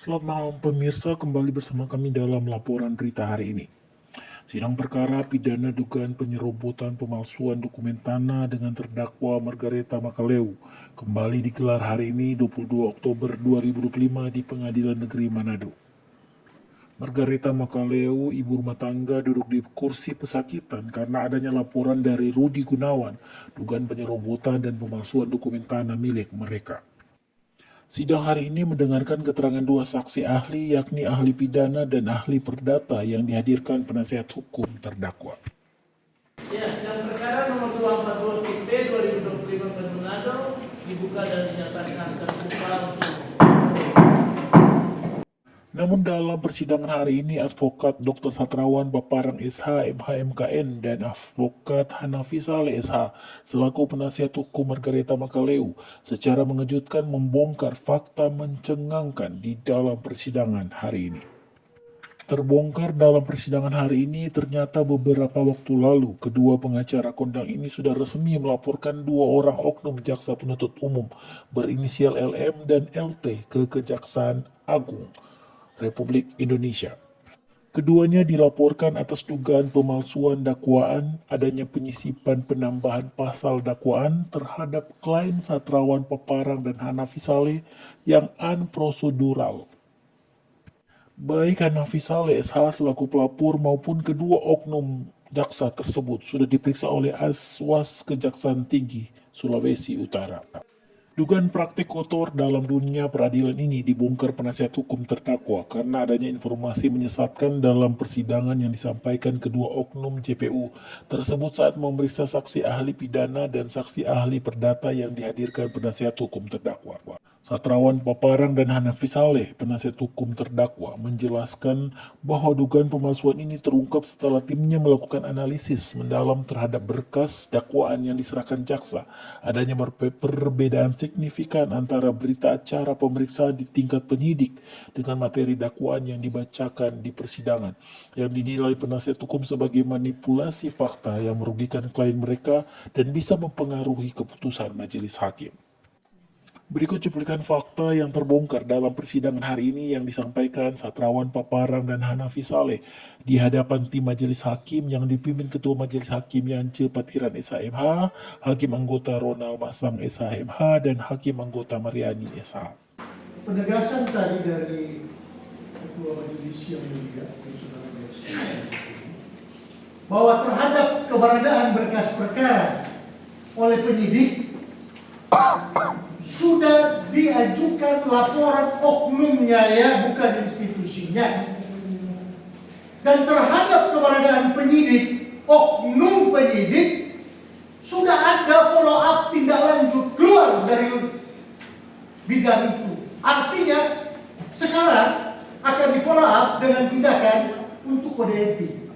Selamat malam pemirsa, kembali bersama kami dalam laporan berita hari ini. Sidang perkara pidana dugaan penyerobotan pemalsuan dokumen tanah dengan terdakwa Margareta Makaleu kembali digelar hari ini 22 Oktober 2025 di Pengadilan Negeri Manado. Margareta Makaleu, ibu rumah tangga, duduk di kursi pesakitan karena adanya laporan dari Rudi Gunawan dugaan penyerobotan dan pemalsuan dokumen tanah milik mereka. Sidang hari ini mendengarkan keterangan dua saksi ahli, yakni ahli pidana dan ahli perdata yang dihadirkan penasihat hukum terdakwa. Ya, sidang perkara nomor 240 PT 2025 Manado dibuka dan dinyatakan terbuka untuk. Namun dalam persidangan hari ini, Advokat Dr. Satrawan Baparang SH MHMKN dan Advokat Hanafi Saleh SH selaku penasihat hukum Margareta Makaleu secara mengejutkan membongkar fakta mencengangkan di dalam persidangan hari ini. Terbongkar dalam persidangan hari ini, ternyata beberapa waktu lalu kedua pengacara kondang ini sudah resmi melaporkan dua orang oknum jaksa penuntut umum berinisial LM dan LT ke Kejaksaan Agung Republik Indonesia. Keduanya dilaporkan atas dugaan pemalsuan dakwaan, adanya penyisipan penambahan pasal dakwaan terhadap klien Satrawan Paparang dan Hanafi Saleh yang unprosedural. Baik Hanafi Saleh SH selaku pelapor maupun kedua oknum jaksa tersebut sudah diperiksa oleh Aswas Kejaksaan Tinggi Sulawesi Utara. Dugaan praktik kotor dalam dunia peradilan ini dibongkar penasihat hukum terdakwa karena adanya informasi menyesatkan dalam persidangan yang disampaikan kedua oknum JPU tersebut saat memeriksa saksi ahli pidana dan saksi ahli perdata yang dihadirkan penasihat hukum terdakwa. Satrawan Paparang dan Hanafi Saleh, penasihat hukum terdakwa, menjelaskan bahwa dugaan pemalsuan ini terungkap setelah timnya melakukan analisis mendalam terhadap berkas dakwaan yang diserahkan jaksa. Adanya perbedaan signifikan antara berita acara pemeriksaan di tingkat penyidik dengan materi dakwaan yang dibacakan di persidangan, yang dinilai penasihat hukum sebagai manipulasi fakta yang merugikan klien mereka dan bisa mempengaruhi keputusan majelis hakim. Berikut cuplikan fakta yang terbongkar dalam persidangan hari ini yang disampaikan Satrawan Paparang dan Hanafi Saleh di hadapan tim majelis hakim yang dipimpin Ketua Majelis Hakim Yance Patiran SHMH, Hakim Anggota Ronald Masang SHMH, dan Hakim Anggota Mariani SH. Penegasan tadi dari Ketua Majelis yang mulia, bahwa terhadap keberadaan berkas perkara oleh penyidik sudah diajukan laporan oknumnya, ya, bukan institusinya. Dan terhadap keberadaan penyidik, oknum penyidik, sudah ada follow up tindak lanjut keluar dari bidang itu. Artinya sekarang akan di follow up dengan tindakan untuk kode etik.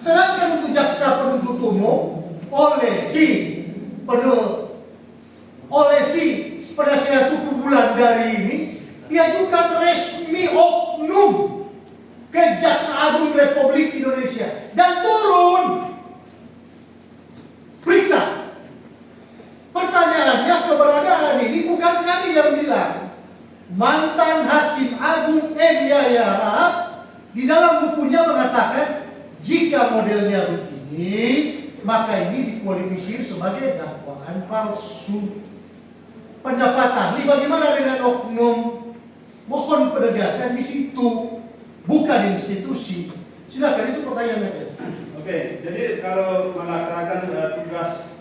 Sedangkan untuk jaksa penuntut umum oleh si penasihat hukum bulan dari ini diajukan resmi oknum ke Jaksa Agung Republik Indonesia dan turun periksa. Pertanyaannya, keberadaan ini bukan kami yang bilang. Mantan Hakim Agung M. Yahya Rahab di dalam bukunya mengatakan jika modelnya begini, maka ini dikualifikasi sebagai dakwaan palsu. Pendapat ahli bagaimana dengan oknum? Mohon penegasan di situ, bukan institusi. Silakan, itu pertanyaan aja. Oke, jadi kalau melaksanakan tugas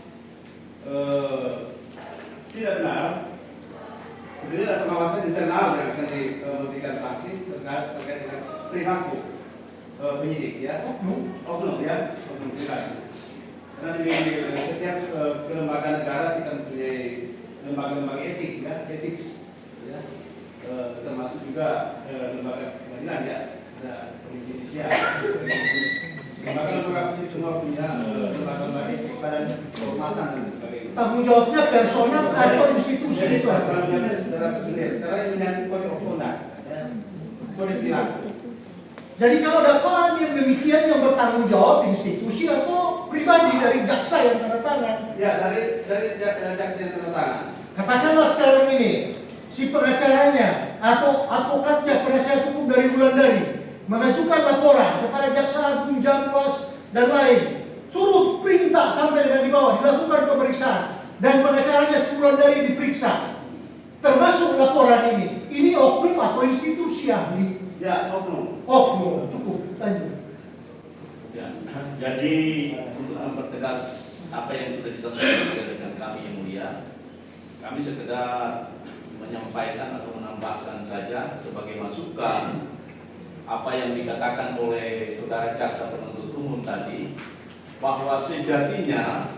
tidak benar, jadi ada pengawasan internal yang akan diberikan sanksi terkait dengan perilaku penyidik, ya, oknum ya, oknum tidak. Karena di setiap kelembagaan negara kita mempunyai lembaga-lembaga etik, ya, ethics, ya, termasuk juga lembaga pengadilan, ya, ada komisi judisial, lembaga-lembaga semua punya lembaga-lembaga etik, badan kehormatan dan sebagainya. Tanggung jawabnya personal atau institusi Jadi itu? tanggung jawabnya secara personil. Sekarang ini menyangkut kode of conduct, ya, kode perilaku. Jadi kalau dakwaan yang demikian yang bertanggung jawab institusi atau pribadi dari jaksa yang tanda tangan? Ya, dari jaksa yang tanda tangan. Katakanlah sekarang ini si pengacaranya atau advokatnya penasihat hukum dari Wulandari mengajukan laporan kepada Jaksa Agung Jamwas dan lain, suruh perintah sampai dengan di bawah dilakukan pemeriksaan dan pengacaranya Wulandari diperiksa, termasuk laporan ini oknum atau institusi ahli? Ya, oknum. Oknum, cukup, lanjut. Ya, jadi untuk mempertegas apa yang sudah disampaikan oleh rekan kami yang mulia, kami sekedar menyampaikan atau menambahkan saja sebagai masukan apa yang dikatakan oleh saudara jaksa penuntut umum tadi, bahwa sejatinya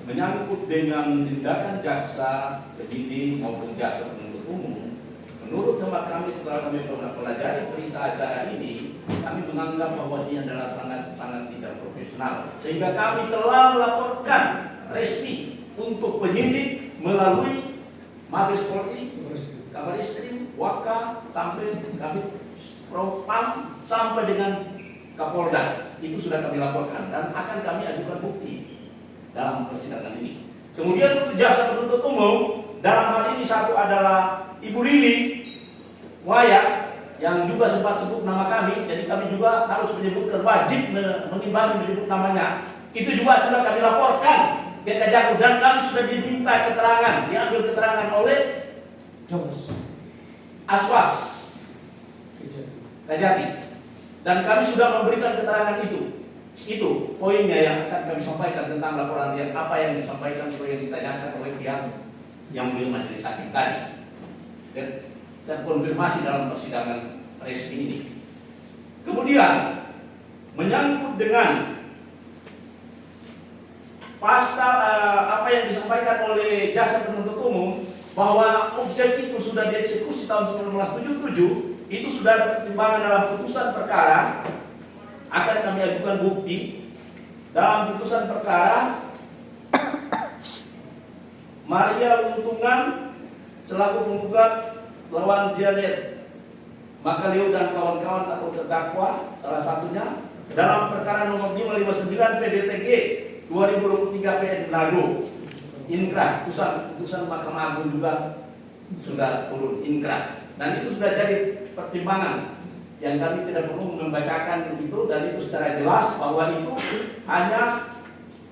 menyangkut dengan tindakan jaksa penyidik maupun jaksa penuntut umum, menurut hemat kami setelah kami mempelajari berita acara ini, kami menganggap bahwa ini adalah sangat tidak profesional, sehingga kami telah melaporkan resmi untuk penyidik melalui Mabes Polri, Kabar Eskrim, Waka, sampai kami Propam, sampai dengan Kapolda. Itu sudah kami laporkan dan akan kami ajukan bukti dalam persidangan ini. Kemudian untuk jaksa penuntut umum, dalam hal ini satu adalah Ibu Lili Waya yang juga sempat sebut nama kami, jadi kami juga harus menyebutkan, wajib mengimbangi menyebut namanya. Itu juga sudah kami laporkan ke Kejagung dan kami sudah diminta keterangan, diambil keterangan oleh Aswas Kajati, dan kami sudah memberikan keterangan itu. Itu poinnya yang akan kami sampaikan tentang laporan yang apa yang disampaikan atau yang ditanyakan oleh pihak yang mulia majelis hakim tadi, dan konfirmasi dalam persidangan resmi ini. Kemudian menyangkut dengan pasal apa yang disampaikan oleh jaksa penuntut umum, bahwa objek itu sudah dieksekusi tahun 1977, itu sudah ada pertimbangan dalam putusan perkara, akan kami ajukan bukti dalam putusan perkara Maria Luntungan selaku penggugat lawan Janet Makaleo dan kawan-kawan atau terdakwa salah satunya dalam perkara nomor 559 PDTG 2023 PN Manado inkrah, putusan Mahkamah Agung juga sudah turun inkrah, dan itu sudah jadi pertimbangan yang kami tidak perlu membacakan itu, dan itu secara jelas bahwa itu hanya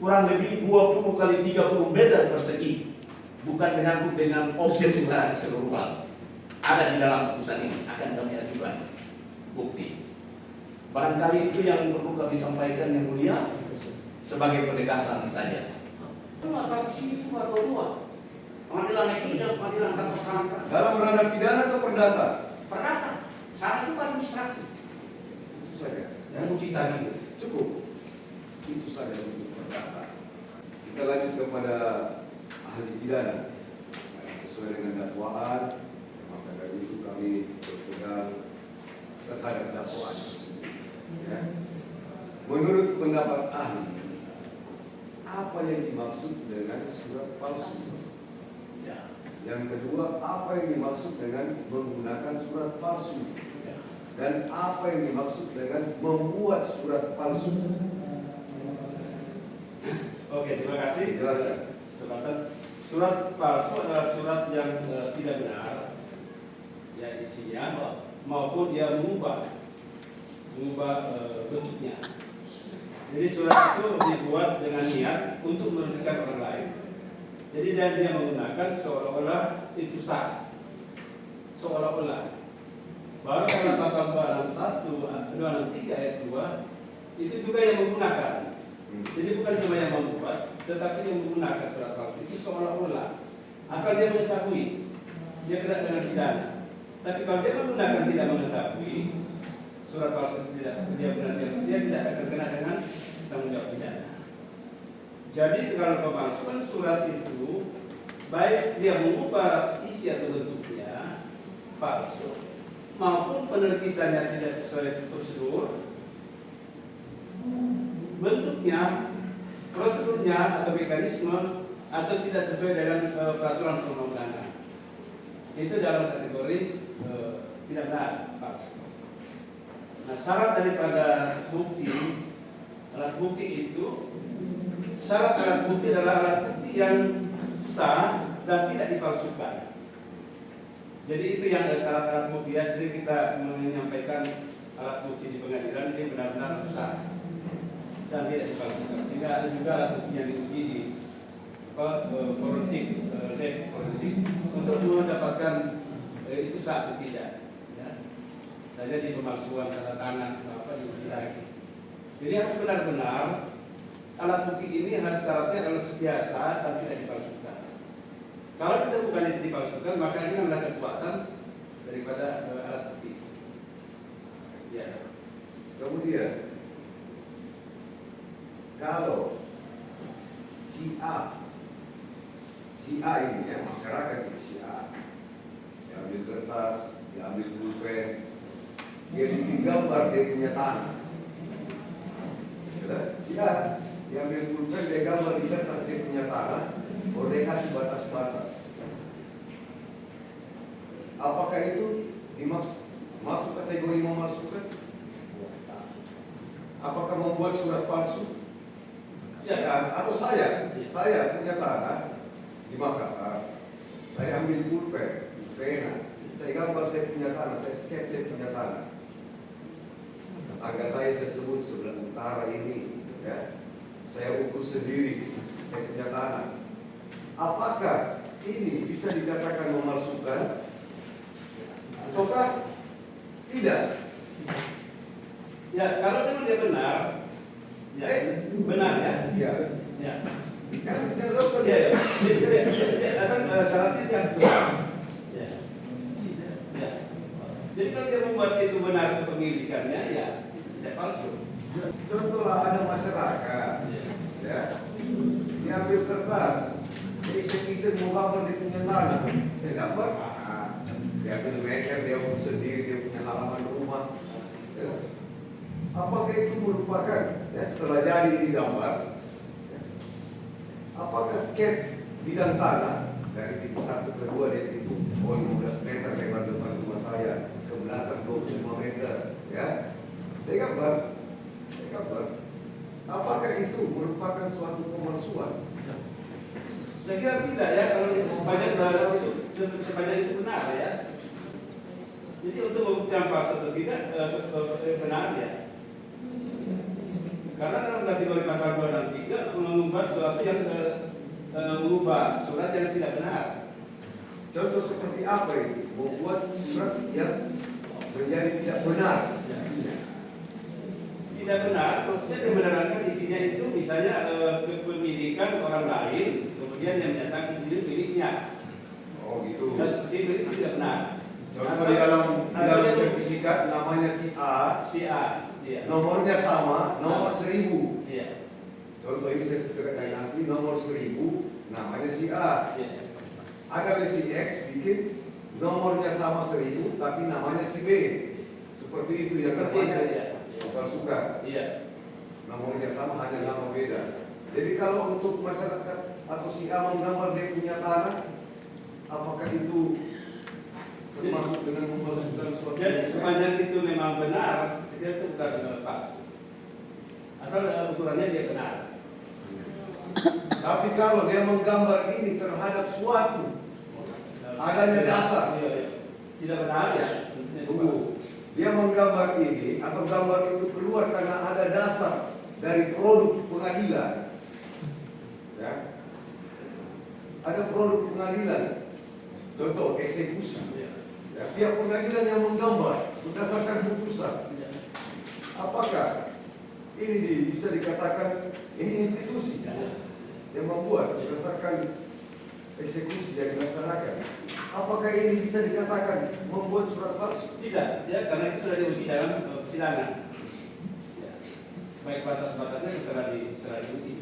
kurang lebih 20 kali 30 meter persegi, bukan menyangkut dengan objek secara keseluruhan. Ada di dalam putusan ini, akan kami ajukan bukti. Barangkali itu yang perlu kami sampaikan yang mulia sebagai penegasan saja. Itulah kasus itu dua-dua. Pengadilan negeri dan pengadilan tersangka. Dalam ranah pidana atau perdata? Perdata. Saat itu administrasi. Itu saja. Dan uji tadi. Cukup. Itu saja untuk perdata. Kita lanjut kepada ahli pidana. Sesuai dengan dakwaan, maka dari itu kami berpegang terhadap dakwaan tersebut. Ya. Menurut pendapat ahli, apa yang dimaksud dengan surat palsu? Ya. Yang kedua, apa yang dimaksud dengan menggunakan surat palsu? Ya. Dan apa yang dimaksud dengan membuat surat palsu? Oke, terima kasih. Jelaskan. Surat palsu adalah surat yang tidak benar, ya isinya, maupun dia mengubah bentuknya. Jadi surat itu dibuat dengan niat untuk merugikan orang lain. Jadi dan dia menggunakan seolah-olah itu sah, seolah-olah. Baru dalam pasal 261, 263 ayat 2 itu juga yang menggunakan. Jadi bukan cuma yang membuat, tetapi yang menggunakan surat palsu itu seolah-olah. Asal dia mengetahui, dia kena dengan pidana. Tapi kalau dia menggunakan tidak mengetahui, surat palsu itu dia tidak akan kena dengan tanggung jawab pidana. Jadi kalau pemalsuan surat itu, baik dia mengubah isi atau bentuknya palsu, maupun penerbitannya tidak sesuai prosedur, bentuknya, prosedurnya atau mekanisme atau tidak sesuai dengan peraturan perundang-undangan, itu dalam kategori tidak benar, palsu. Nah, syarat daripada bukti, alat bukti itu, syarat alat bukti adalah alat bukti yang sah dan tidak dipalsukan. Jadi itu yang syarat alat bukti ya. Sering kita menyampaikan alat bukti di pengadilan ini benar-benar rusak dan tidak dipalsukan. Sehingga ada juga alat bukti yang diuji di forensik, lab forensik untuk mendapatkan itu sah atau tidak. Ya. Saja di pemalsuan tanda tangan atau apa diuji lagi. Jadi harus benar-benar alat bukti ini harus syaratnya adalah biasa dan tidak dipalsukan. Kalau ditemukan itu dipalsukan, maka ini adalah kekuatan daripada alat bukti. Ya. Kemudian, kalau si A ini ya, masyarakat ini si A, diambil kertas, diambil pulpen, dia bikin gambar dia punya tanah. Si A diambil pulpen, dia gambar di kertas dia punya tanah, baru dia kasih batas-batas. Apakah itu masuk kategori memalsukan? Apakah membuat surat palsu? Atau saya punya tanah di Makassar, saya ambil pulpen, pena, saya gambar saya punya tanah, saya sketch saya punya tanah. Tetangga saya sebut sebelah utara ini, ya, saya ukur sendiri, saya punya tanah. Apakah ini bisa dikatakan memalsukan ataukah tidak? Ya, kalau memang dia benar, ya, benar ya. Ya. Ya. Yang terus Ya, asal syaratnya yang jelas. Ya. Ya. Jadi kalau dia membuat itu benar kepemilikannya, ya itu tidak palsu. Contohlah ada masyarakat, ya, diambil kertas, iseng-iseng mau gambar dia punya tanah, dia gambar, dia ambil meter, dia ukur sendiri, dia punya halaman rumah. Ya. Apakah itu merupakan, ya setelah jadi ini gambar, apakah sketch bidang tanah dari titik 1 ke 2 dia hitung 15 meter lebar depan rumah saya, ke belakang 25 meter, ya, dia gambar. Apakah itu merupakan suatu pemalsuan? Saya kira tidak ya, kalau itu sepanjang itu benar ya. Jadi untuk membuktikan palsu atau tidak benar ya. Karena dalam kategori pasal 2 dan 3 mengubah sesuatu yang mengubah surat yang tidak benar. Contoh seperti apa itu? Membuat surat yang menjadi tidak benar isinya. Tidak benar, maksudnya dibenarkan isinya itu misalnya kepemilikan orang lain, kemudian yang menyatakan itu miliknya. Oh gitu. Dan seperti itu tidak benar. Contoh di dalam sertifikat namanya si A, iya. nomornya sama, nomor 1000. Iya. Contoh ini sertifikat yang asli nomor 1000, namanya si A. Iya. Ada si X bikin nomornya sama 1000, tapi namanya si B. Seperti itu yang Seperti itu namanya ya. suka. Iya. Nomornya sama, hanya nama beda. Jadi kalau untuk masyarakat atau si A menggambar dia punya tanah, apakah itu termasuk dengan memalsukan suatu? Jadi sepanjang itu memang benar, saya itu bukan palsu. Asal ukurannya dia benar. Tapi kalau dia menggambar ini terhadap suatu adanya dasar, Tidak benar ya. tunggu, dia menggambar ini atau gambar itu keluar karena ada dasar dari produk pengadilan, ya, ada produk pengadilan, contoh eksekusi, ya, pihak pengadilan yang menggambar berdasarkan putusan. Apakah ini bisa dikatakan ini institusi yang membuat berdasarkan eksekusi yang dilaksanakan? Apakah ini bisa dikatakan membuat surat palsu? Tidak, ya, karena itu sudah diuji dalam persidangan. Ya. Baik batas-batasnya setelah diuji.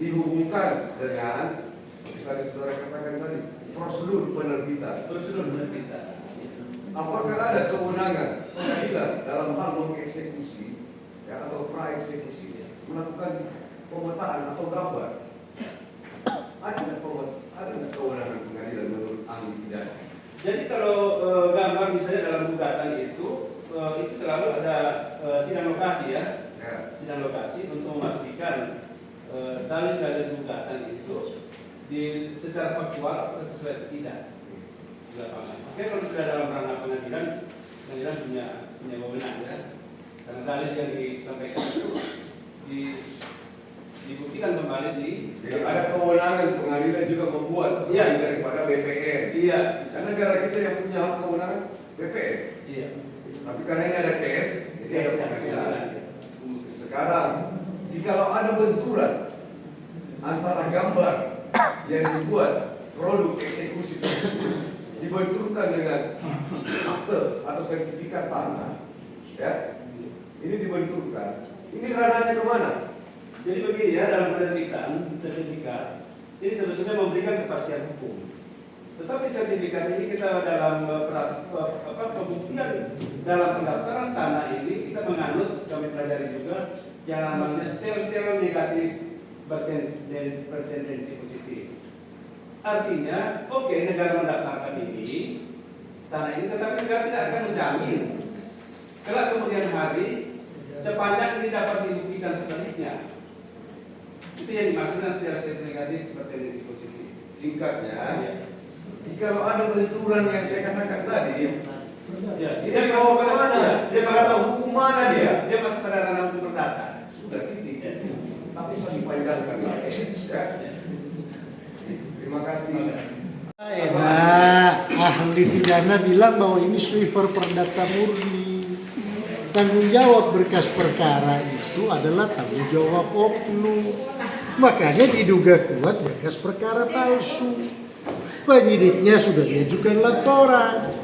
Dihubungkan dengan seperti tadi saudara katakan tadi, prosedur penerbitan. Prosedur penerbitan. Apakah ada kewenangan pengadilan dalam hal mengeksekusi, ya, atau praeksekusi, melakukan pemetaan atau gambar? Ada kewenangan pengadilan menurut ahli pidana? Jadi kalau gambar misalnya dalam gugatan itu selalu ada sidang lokasi ya. Sidang lokasi untuk memastikan dalil-dalil gugatan itu secara faktual atau sesuai atau tidak. di lapangan. Oke, kalau sudah dalam ranah pengadilan, pengadilan punya wewenang ya. Karena dalil yang disampaikan itu dibuktikan kembali di. Jadi ada kewenangan pengadilan juga membuat selain daripada BPN. Iya. Karena negara kita yang punya hak kewenangan BPN. Iya. Tapi karena ini ada case, jadi ada pengadilan. Iya. Sekarang, jikalau ada benturan antara gambar yang dibuat produk eksekusi tersebut dibenturkan dengan akte atau sertifikat tanah, ya, ini dibenturkan. Ini ranahnya kemana? Jadi begini ya, dalam penerbitan sertifikat ini sebetulnya memberikan kepastian hukum. Tetapi sertifikat ini kita dalam pembuktian dalam pendaftaran tanah ini kita menganut, kami pelajari juga yang namanya stel negatif bertendensi positif. Artinya, oke, negara mendaftarkan ini tanah ini, tetapi negara tidak akan menjamin kelak kemudian hari sepanjang ini dapat dibuktikan sebaliknya. Itu yang dimaksudkan stel negatif bertendensi positif. Singkatnya, Ya. jikalau ada benturan yang saya katakan tadi, Ya, dia dibawa ke mana? Dia kata hukum mana dia? Dia masuk pada ranah hukum perdata. Sudah titik. Tapi saya dipanjangkan lagi. Ya. Terima kasih. Nah, ahli pidana bilang bahwa ini Swiffer perdata murni. Tanggung jawab berkas perkara itu adalah tanggung jawab oknum. Makanya diduga kuat berkas perkara palsu. Penyidiknya sudah diajukan laporan,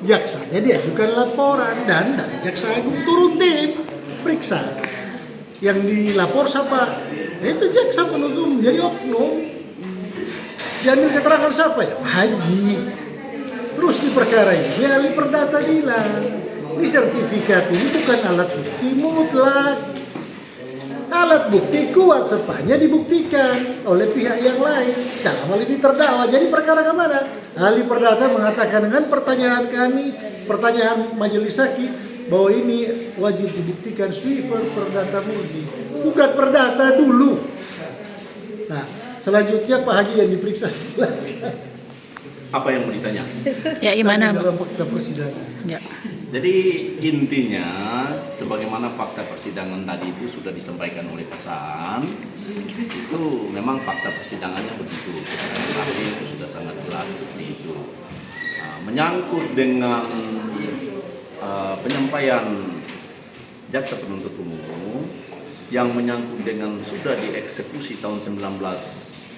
jaksanya diajukan laporan, dan dari jaksa agung turun tim periksa. Yang dilapor siapa? Itu jaksa penuntut, jadi oknum. Diambil keterangan siapa ya? Haji. Terus di perkara ini ahli perdata bilang, ini sertifikat ini bukan alat bukti mutlak. Alat bukti kuat sepanjang dibuktikan oleh pihak yang lain. Dalam hal ini terdakwa. Jadi perkara kemana? Ahli perdata mengatakan dengan pertanyaan kami, pertanyaan majelis hakim, bahwa ini wajib dibuktikan Swiffer perdata murni. Gugat perdata dulu. Nah, selanjutnya Pak Haji yang diperiksa silakan. Apa yang mau ditanya? Ya, gimana? Dalam fakta persidangan. Ya. Jadi intinya sebagaimana fakta persidangan tadi itu sudah disampaikan oleh pesan, itu memang fakta persidangannya begitu. Tapi itu sudah sangat jelas seperti itu. Nah, menyangkut dengan penyampaian jaksa penuntut umum yang menyangkut dengan sudah dieksekusi tahun 1977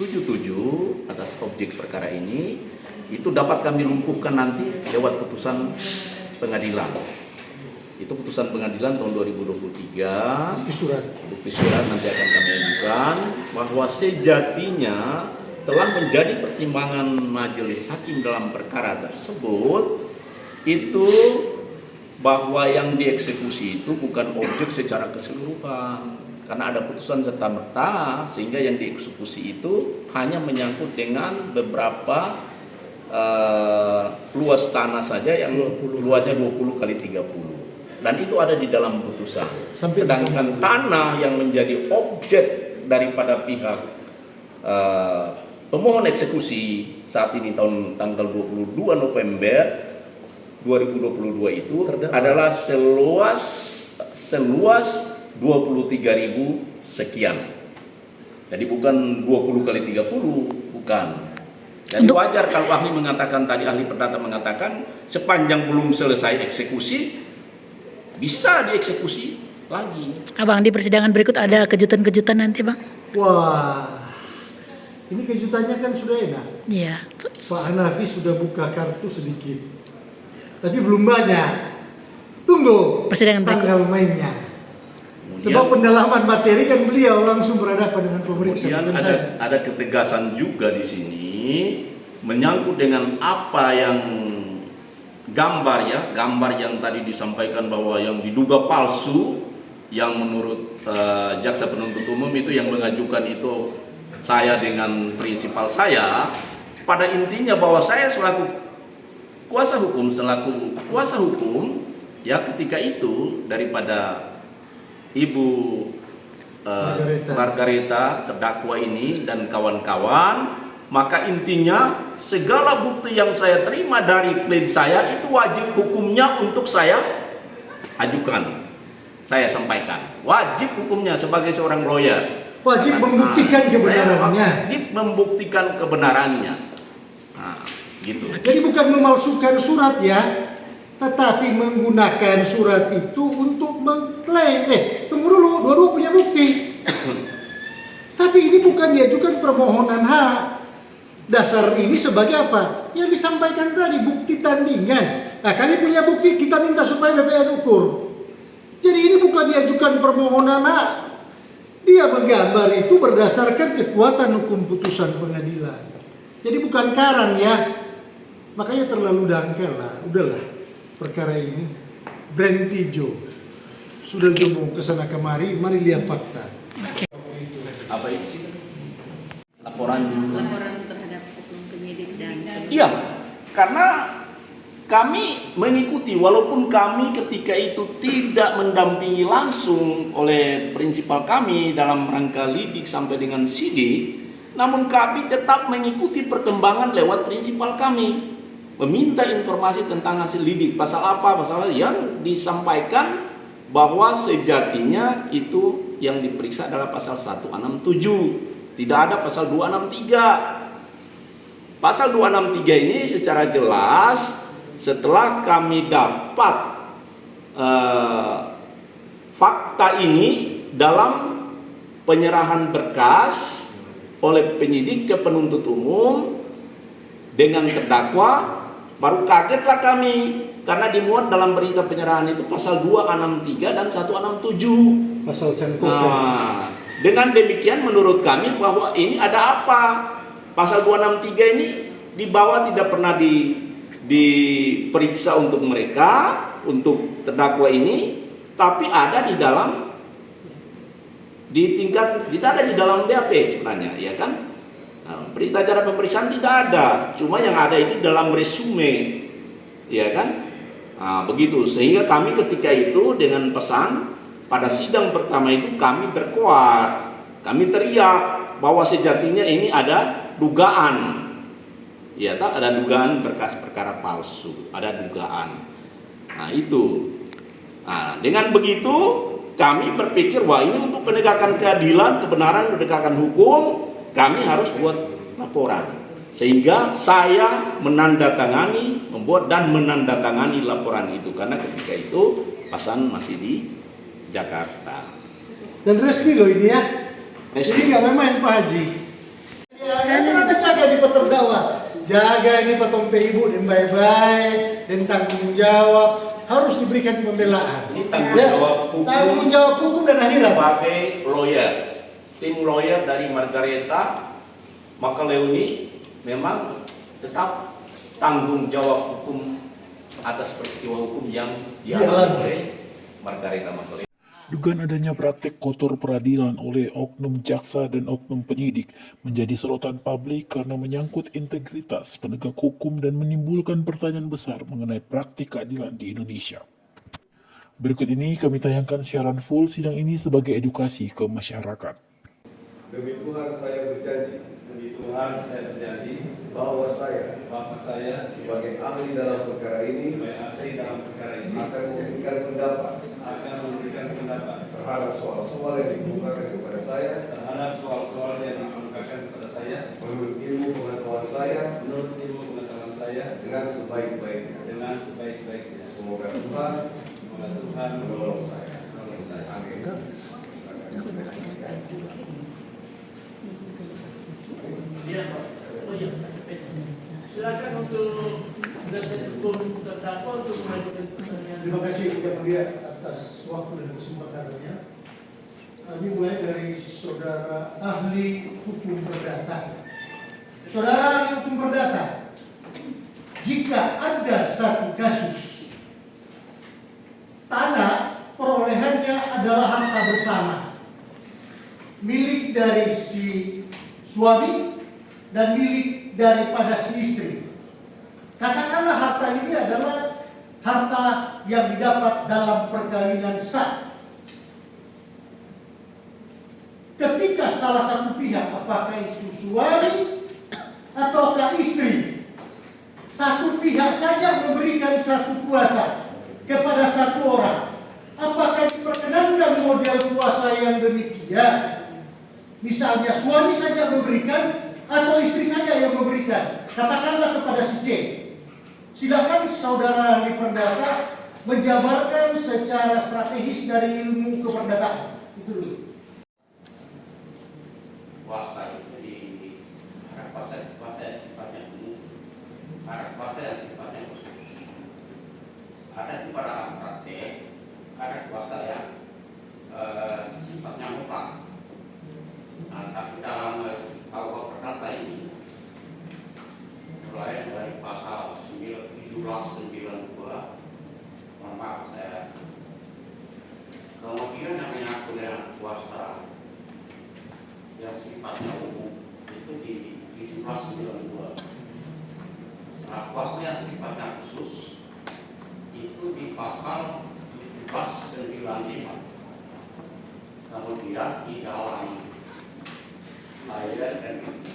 atas objek perkara ini, itu dapat kami lumpuhkan nanti lewat putusan pengadilan. Itu putusan pengadilan tahun 2023. Bukti surat nanti akan kami ajukan bahwa sejatinya telah menjadi pertimbangan majelis hakim dalam perkara tersebut itu bahwa yang dieksekusi itu bukan objek secara keseluruhan, karena ada putusan serta-merta sehingga yang dieksekusi itu hanya menyangkut dengan beberapa luas tanah saja yang luasnya 20 kali 30, dan itu ada di dalam putusan. Sedangkan tanah yang menjadi objek daripada pihak pemohon eksekusi saat ini tanggal 22 November 2022 itu adalah seluas 23.000 sekian. Jadi bukan 20 kali 30, bukan. Jadi wajar kalau ahli mengatakan tadi, ahli perdata mengatakan sepanjang belum selesai eksekusi bisa dieksekusi lagi. Abang, di persidangan berikut ada kejutan-kejutan nanti, Bang? Wah, ini kejutannya kan sudah enak. Iya. Pak Hanafi sudah buka kartu sedikit, tapi belum banyak. Tunggu Persidangan tanggal mainnya. Sebab pendalaman materi kan beliau langsung berhadapan dengan pemeriksa. Kemudian ada ketegasan juga di sini menyangkut dengan apa yang gambar yang tadi disampaikan bahwa yang diduga palsu, yang menurut jaksa penuntut umum itu yang mengajukan itu saya dengan prinsipal saya, pada intinya bahwa saya selaku kuasa hukum ya ketika itu daripada Ibu Margareta terdakwa ini dan kawan-kawan maka intinya segala bukti yang saya terima dari klien saya itu wajib hukumnya untuk saya ajukan, saya sampaikan. Wajib hukumnya sebagai seorang lawyer. Wajib membuktikan kebenarannya. Saya wajib membuktikan kebenarannya. Nah, gitu. Jadi bukan memalsukan surat ya, tetapi menggunakan surat itu untuk mengklaim. Tunggu dulu, dua-dua punya bukti. Tapi ini bukan diajukan permohonan hak. Dasar ini sebagai apa? Yang disampaikan tadi, bukti tandingan. Nah, kami punya bukti, kita minta supaya BPN ukur. Jadi ini bukan diajukan permohonan hak. Dia menggambar itu berdasarkan kekuatan hukum putusan pengadilan. Jadi bukan karang ya. Makanya terlalu dangkal lah. Udahlah, perkara ini Brentijo sudah jumbo ke sana kemari, mari lihat fakta. Apa itu? Laporan terhadap hukum penyidik dan iya, karena kami mengikuti, walaupun kami ketika itu tidak mendampingi langsung oleh prinsipal kami dalam rangka lidik sampai dengan sidik, namun kami tetap mengikuti perkembangan lewat prinsipal kami, meminta informasi tentang hasil lidik, pasal apa, pasal yang disampaikan bahwa sejatinya itu yang diperiksa adalah pasal 167, tidak ada pasal 263. Pasal 263 ini secara jelas setelah kami dapat fakta ini dalam penyerahan berkas oleh penyidik ke penuntut umum dengan terdakwa, baru kagetlah kami karena dimuat dalam berita penyerahan itu pasal 263 dan 167. Pasal cangkupan. Nah, dengan demikian menurut kami bahwa ini ada apa? Pasal 263 ini di bawah tidak pernah diperiksa untuk mereka, untuk terdakwa ini, tapi ada di dalam tidak ada di dalam BAP sebenarnya, ya kan? Nah, berita acara pemeriksaan tidak ada, cuma yang ada itu dalam resume, ya kan? Nah, begitu, sehingga kami ketika itu dengan pesan pada sidang pertama itu kami berkuat, kami teriak bahwa sejatinya ini ada dugaan. Ya, tak ada dugaan berkas perkara palsu, ada dugaan. Nah, itu. Nah, dengan begitu kami berpikir wah ini untuk penegakan keadilan, kebenaran, penegakan hukum, kami harus buat laporan. Sehingga saya membuat dan menandatangani laporan itu karena ketika itu Pasan masih di Jakarta. Dan resmi loh ini ya. Resmi. Ini nggak main Pak Haji. Ya, itu nanti jaga di terdakwa. Jaga ini petompe ibu dan baik-baik dan tanggung jawab harus diberikan pembelaan. Ini tanggung jawab hukum. Tanggung jawab hukum dan akhirat. Sebagai lawyer, tim lawyer dari Margareta Makaleuni memang tetap tanggung jawab hukum atas peristiwa hukum yang dialami oleh Margareta Makaleuni. Dugaan adanya praktik kotor peradilan oleh oknum jaksa dan oknum penyidik menjadi sorotan publik karena menyangkut integritas penegak hukum dan menimbulkan pertanyaan besar mengenai praktik keadilan di Indonesia. Berikut ini kami tayangkan siaran full sidang ini sebagai edukasi ke masyarakat. Demi Tuhan saya berjanji. Demi Tuhan saya berjanji Bahwa saya sebagai ahli dalam perkara ini akan memberikan pendapat terhadap soal-soal yang dikemukakan kepada saya menurut ilmu pengetahuan saya dengan sebaik-baiknya. Semoga Tuhan menolong saya. Amin. Ya, Pak. Oh iya. Silakan untuk penasihat hukum terdakwa untuk mengajukan pertanyaan. Terima kasih Yang Mulia atas waktu dan kesempatannya. Kami mulai dari saudara ahli hukum perdata. Saudara ahli hukum perdata, jika ada satu kasus tanah perolehannya adalah harta bersama milik dari si suami dan milik daripada si istri. Katakanlah harta ini adalah harta yang didapat dalam perkawinan sah. Ketika salah satu pihak, apakah itu suami ataukah istri? Satu pihak saja memberikan satu kuasa kepada satu orang. Apakah diperkenankan model kuasa yang demikian? Misalnya suami saja memberikan atau istri saja yang memberikan. Katakanlah kepada si C. Silakan saudara ahli perdata menjabarkan secara strategis dari ilmu keperdataan. Itu dulu. Kuasa itu ada kuasa yang sifatnya umum, ada kuasa yang sifatnya khusus. Ada di dalam praktek, ada kuasa yang sifatnya mutlak. Nah, tapi dalam KUH Perdata ini, mulai dari pasal 1792, maaf saya, kemudian yang menyangkut dengan kuasa yang sifatnya umum itu di 1792. Nah, kuasa yang sifatnya khusus itu di pasal 1795. Kemudian di dalam ayat NPD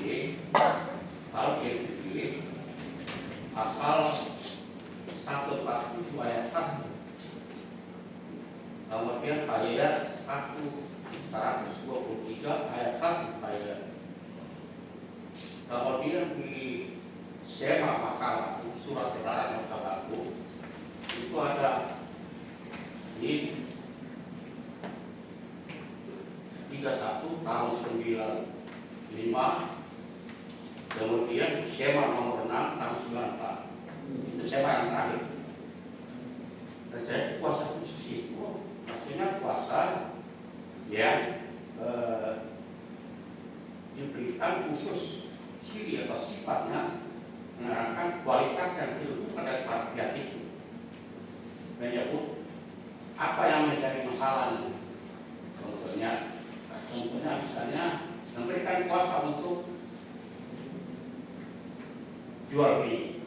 pasal 147 ayat 1. Kemudian ayat 123 ayat 1 ayat. Kemudian di Sema Mahkamah Surat Edaran Mahkamah Agung itu ada di 31 tahun 95. Kemudian Sema nomor 6 tahun 94. Itu Sema yang terakhir. Dan saya kuasa khusus itu maksudnya kuasa yang diberikan khusus ciri atau sifatnya menerangkan kualitas yang ditentukan dari para pihak itu, menyebut apa yang menjadi masalahnya. Contohnya misalnya memberikan kuasa untuk jual beli,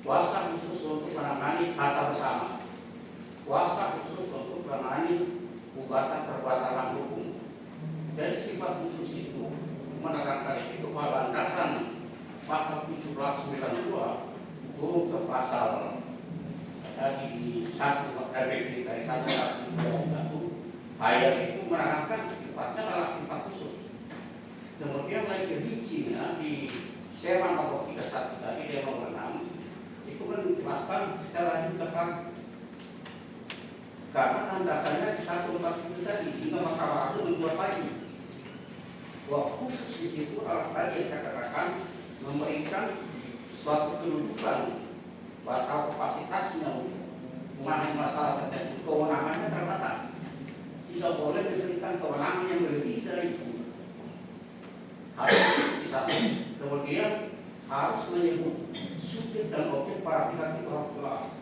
kuasa khusus untuk menangani harta bersama, kuasa khusus untuk menangani gugatan perbuatan hukum. Jadi sifat khusus itu menerangkan di situ bahwa landasan pasal 1792 turun ke pasal di 1 dari 1 ayat itu menerangkan sifatnya adalah sifat khusus. Kemudian lagi rincinya di Sema nomor 31 tadi dia nomor 6 itu menjelaskan secara ringkas lagi. Karena landasannya di 147 tadi, sehingga Mahkamah Agung membuat lagi bahwa khusus di situ adalah tadi yang saya katakan memberikan suatu kedudukan atau kapasitasnya untuk menangani masalah tertentu. Kewenangannya terbatas, tidak boleh diberikan kewenangan yang lebih dari itu. Harus bisa. Kemudian harus menyebut subjek dan objek para pihak itu harus jelas.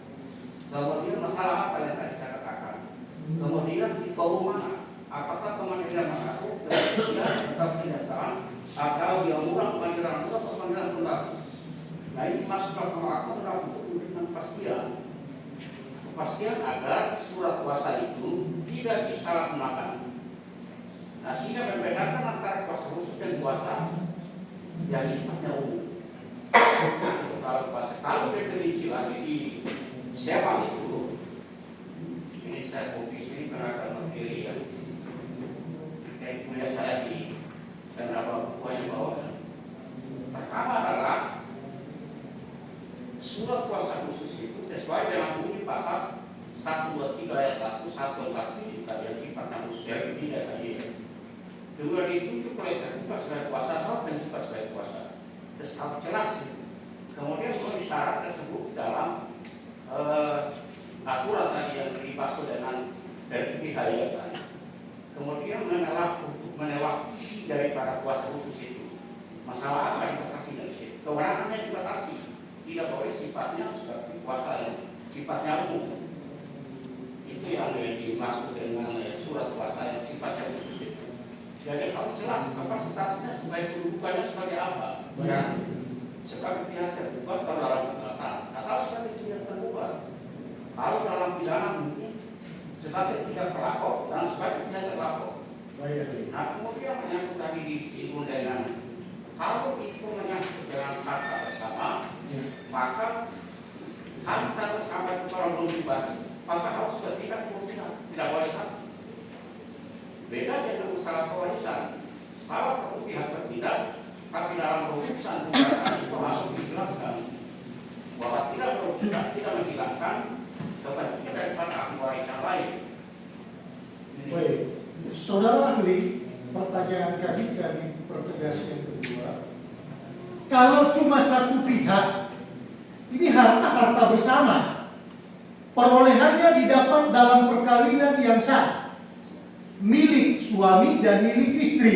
Kemudian masalah apa yang tadi saya katakan. Kemudian di forum mana? Apakah pengadilan Agung atau kejaksaan atau yang murah pengadilan Agung atau pengadilan tunggal? Nah ini masuk ke Mahkamah Agung untuk memberikan kepastian agar surat kuasa itu tidak disalahgunakan. Nah sehingga membedakan antara kuasa khusus dan kuasa yang sifatnya umum. Kalau definisi lagi di Sema itu, ini saya kopi sini karena ada materi yang kayak kuliah saya di beberapa buku yang bawa. Pertama adalah surat kuasa khusus itu sesuai dengan bunyi pasal 123 ayat 1, 147 tadi yang sifatnya khusus yang tidak tadi. Kemudian ditunjuk oleh tergugat sebagai kuasa atau tergugat sebagai kuasa. Terus harus jelas. Kemudian kalau syarat tersebut dalam aturan tadi yang dimaksud dengan dari pihak tadi. Kemudian menelak isi daripada kuasa khusus itu. Masalah apa dibatasi dari situ? Kewenangannya dibatasi. Tidak boleh sifatnya seperti kuasa yang sifatnya umum. Itu yang dimaksud dengan surat kuasa yang sifatnya khusus itu. Jadi harus jelas kapasitasnya sebagai kedudukannya sebagai apa. Sebagai pihak tergugat atau dalam gugatan atau sebagai pihak tergugat. Kalau dalam pidana mungkin sebagai pihak pelapor dan sebagai pihak terlapor. Nah kemudian menyangkut tadi disinggung dengan kalau itu maka harta bersama itu orang belum dibagi, maka harus berpihak tidak boleh satu. Beda dengan usaha pewarisan, salah satu pihak bertindak, tapi dalam rumusan pembahasan itu harus dijelaskan bahwa tidak menghilangkan kepentingan daripada ahli waris yang lain. Baik, saudara ahli, pertanyaan kami pertegas yang kedua. Kalau cuma satu pihak, ini harta bersama. Perolehannya didapat dalam perkawinan yang sah, milik suami dan milik istri.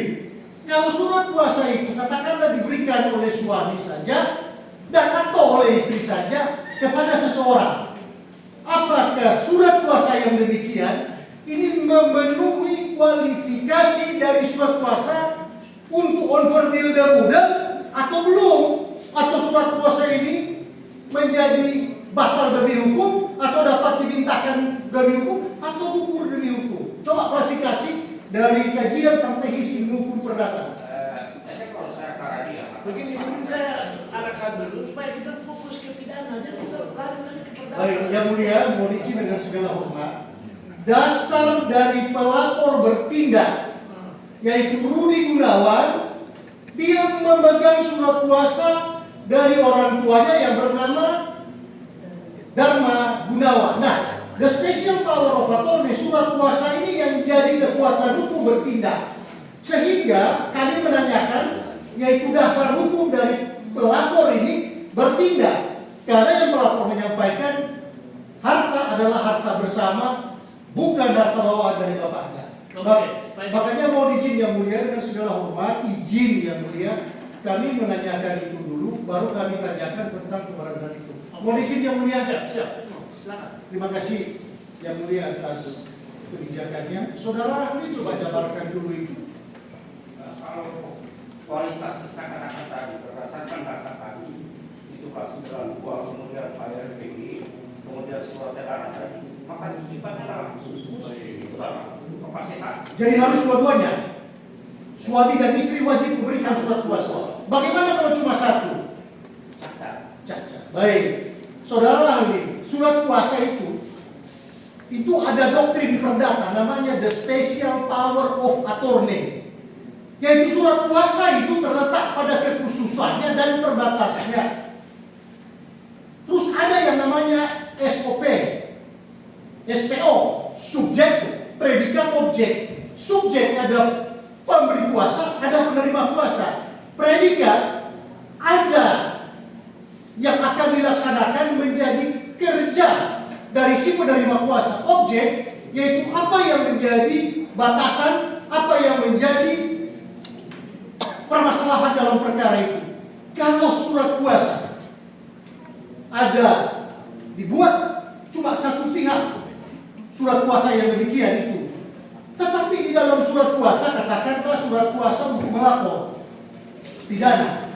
Kalau surat kuasa itu katakanlah diberikan oleh suami saja dan atau oleh istri saja kepada seseorang, apakah surat kuasa yang demikian ini memenuhi kualifikasi dari surat kuasa untuk onverdeel model atau belum? Atau surat kuasa ini menjadi batal demi hukum atau dapat dimintakan demi hukum atau gugur demi hukum? Coba klarifikasi dari kajian strategis hukum perdata. Kalau saya karena Begini, mungkin saya arahkan dulu supaya kita fokus ke pidana, jadi kita lari ke perdata. Baik, yang mulia, mohon izin dengan segala hormat. Dasar dari pelapor bertindak, yaitu Rudi Gunawan, dia memegang surat kuasa dari orang tuanya yang bernama Dharma Gunawan. Nah, the special power of attorney, surat kuasa ini yang jadi kekuatan hukum bertindak. Sehingga kami menanyakan, yaitu dasar hukum dari pelapor ini bertindak. Karena yang pelapor menyampaikan harta adalah harta bersama, bukan harta bawaan dari bapaknya. Makanya mau izin yang mulia dengan segala hormat, izin yang mulia, kami menanyakan itu dulu, baru kami tanyakan tentang keberadaan itu. Mau izin yang mulia? Siap. Silakan. Terima kasih yang mulia atas kebijakannya. Saudara ahli coba jabarkan dulu itu. Kalau kualitas seakan-akan tadi berdasarkan data tadi itu kelas 92, kemudian RPG, kemudian surat edaran tadi, maka sifatnya adalah khusus kapasitas. Jadi harus dua-duanya. Suami dan istri wajib memberikan surat kuasa. Bagaimana kalau cuma satu? Cacat. Baik. Saudara ahli, surat kuasa itu ada doktrin perdata namanya the special power of attorney. Yaitu surat kuasa itu terletak pada kekhususannya dan terbatasnya. Terus ada yang namanya SOP, SPO, subjek, predikat, objek. Subjek ada pemberi kuasa, ada penerima kuasa. Predikat ada yang akan dilaksanakan menjadi kerja dari si penerima kuasa. Objek yaitu apa yang menjadi batasan, apa yang menjadi permasalahan dalam perkara itu. Kalau surat kuasa ada dibuat cuma satu pihak, surat kuasa yang demikian itu. Tetapi di dalam surat kuasa, katakanlah surat kuasa untuk melapor pidana,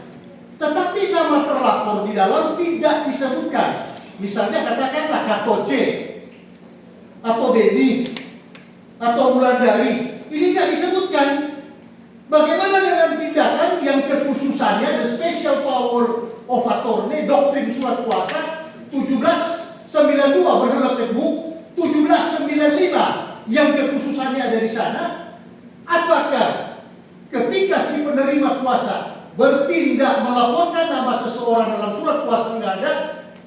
tetapi nama terlapor di dalam tidak disebutkan. Misalnya katakanlah Kato C atau Dedi atau Wulandari, ini tidak disebutkan. Bagaimana dengan tindakan yang kekhususannya the special power of attorney, doktrin surat kuasa 1792 berhelap Book 1795 yang kekhususannya ada di sana? Apakah ketika si penerima kuasa bertindak melaporkan nama seseorang dalam surat kuasa nggak ada,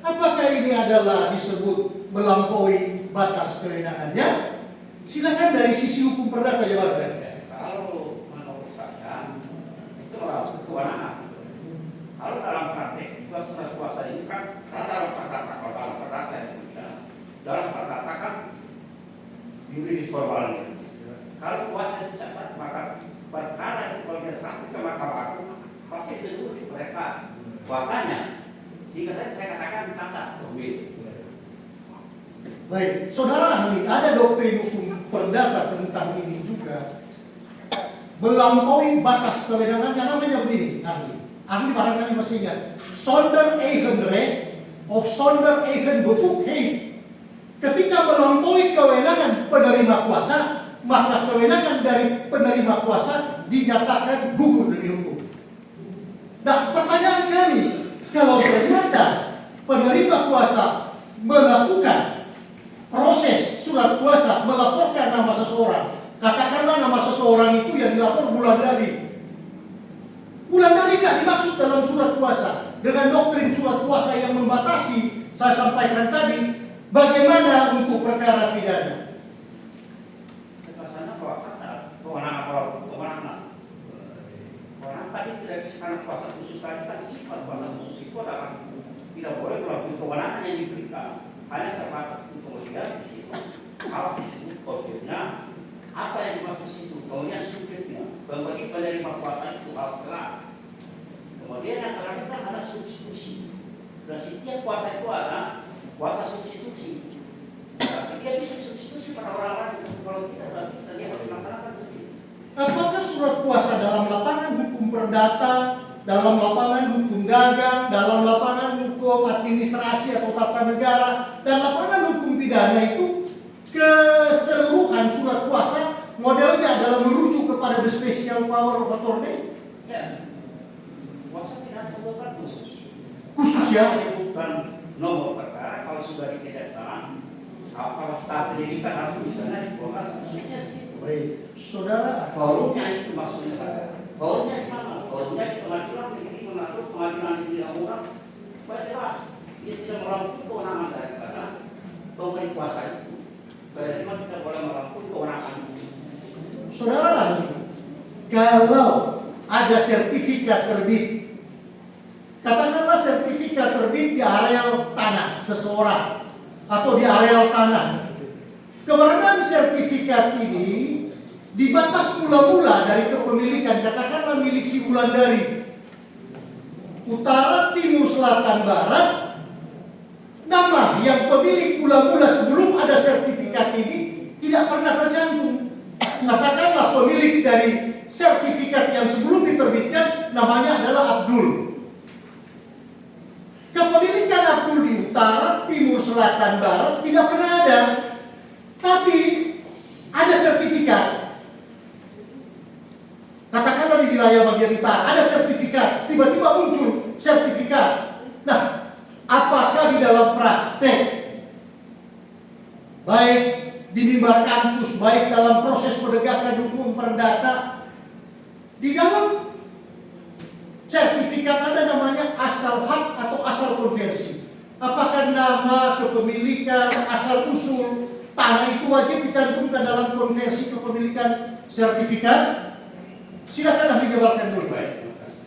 apakah ini adalah disebut melampaui batas kewenangannya? Silakan dari sisi hukum perdata jawabannya. Kalau menurut saya itu adalah kewenangan. Kalau dalam praktek surat kuasa ini kan dalam perdata dalam perdata kan yuridis formalnya. Kalau kuasa dicatat maka perkara itu kalau dia sampai ke Mahkamah Agung pasti itu diperiksa kuasanya. Sehingga saya katakan cacat. Baik, saudara ahli, ada doktrin hukum perdata tentang ini juga. Melampaui batas kewenangannya namanya begini, ahli. Ahli barangkali masih ingat. Sondereigenrecht of Sondereigenbevoegdheid. Ketika melampaui kewenangan penerima kuasa, maka kewenangan dari penerima kuasa dinyatakan gugur demi hukum. Nah, pertanyaan kami, kalau ternyata surat kuasa melakukan proses surat kuasa melaporkan nama seseorang, katakanlah nama seseorang itu yang dilapor Wulandari. Wulandari tidak dimaksud dalam surat kuasa. Dengan doktrin surat kuasa yang membatasi, saya sampaikan tadi, bagaimana untuk perkara pidana? Kesannya kalau kata kewenangan tadi tidak karena kuasa khusus tadi kan sifat kuasa khusus itu adalah tidak boleh melakukan kewenangan yang diberikan, hanya terbatas untuk melihat di situ harus disebut objeknya apa yang dimaksud situ, kemudian subjeknya bagi penerima kuasa itu harus terang. Kemudian yang terakhir kan ada substitusi, dan setiap kuasa itu ada kuasa substitusi. Tapi dia bisa substitusi pada orang lain, kalau tidak bisa dia harus melaksanakan sendiri. Apakah surat kuasa dalam lapangan hukum perdata, dalam lapangan hukum dagang, dalam lapangan hukum administrasi atau tata negara, dan lapangan hukum pidana itu keseluruhan surat kuasa modelnya adalah merujuk kepada the special power of attorney? Ya, kuasa tidak ada khusus. Khusus ya? Bukan nomor perkara kalau sudah di kejaksaan, kalau tahap pendidikan harus misalnya dikeluarkan khususnya di situ. Baik, saudara. Forumnya itu maksudnya kan? Forumnya di mana? Forumnya di pengadilan negeri Manado, pengadilan negeri Lampung. Supaya jelas, dia tidak melampaui kewenangan daripada pemberi kuasa itu. Karena tidak boleh melampaui kewenangan itu. Saudara ahli, kalau ada sertifikat terbit, katakanlah sertifikat terbit di areal tanah seseorang atau di areal tanah, keberadaan sertifikat ini dibatas mula-mula dari kepemilikan, katakanlah milik si Wulandari, utara, timur, selatan, barat. Nama yang pemilik mula-mula sebelum ada sertifikat ini tidak pernah tercantum. Katakanlah pemilik dari sertifikat yang sebelum diterbitkan namanya adalah Abdul. Kepemilikan Abdul di utara, timur, selatan, barat tidak pernah ada. Tapi ada sertifikat. Katakanlah di wilayah bagian utara ada sertifikat, tiba-tiba muncul sertifikat. Nah, apakah di dalam praktek, baik di mimbar kampus, baik dalam proses penegakan hukum perdata, di dalam sertifikat ada namanya asal hak atau asal konversi? Apakah nama, kepemilikan, asal usul tanah itu wajib dicantumkan dalam konversi kepemilikan sertifikat? Silakan ahli jabarkan dulu. Baik, terima kasih.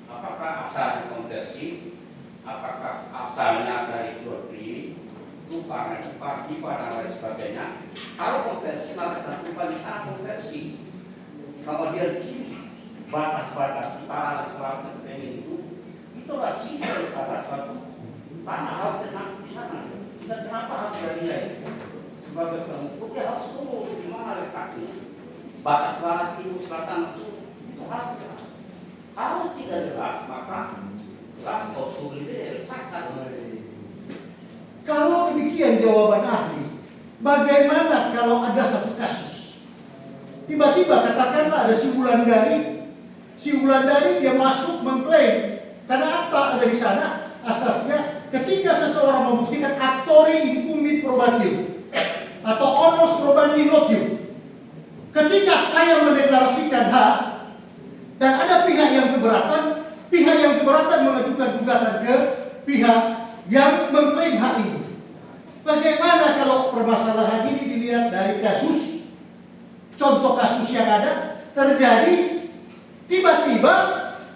Apakah asalnya konversi? Apakah asalnya dari jual beli, tukar, dan lain sebagainya? Kalau konversi maka tentukan di sana konversi. Kemudian sini batas-batas utara selatan itu wajib daripada suatu tanah harus tenang di sana. Dan kenapa harus dari sebagai pengukur dia harus tahu di mana letaknya. Batas barat, timur, selatan itu harus jelas. Kalau tidak jelas maka jelas klausul ini cacat. Kalau demikian jawaban ahli, bagaimana kalau ada satu kasus? Tiba-tiba katakanlah ada si Wulandari dia masuk mengklaim karena akta ada di sana. Asasnya ketika seseorang membuktikan actori incumbit probatio atau onus probandi notio, ketika saya mendeklarasikan hak dan ada pihak yang keberatan mengajukan gugatan ke pihak yang mengklaim hak ini. Bagaimana kalau permasalahan ini dilihat dari kasus, contoh kasus yang ada terjadi, tiba-tiba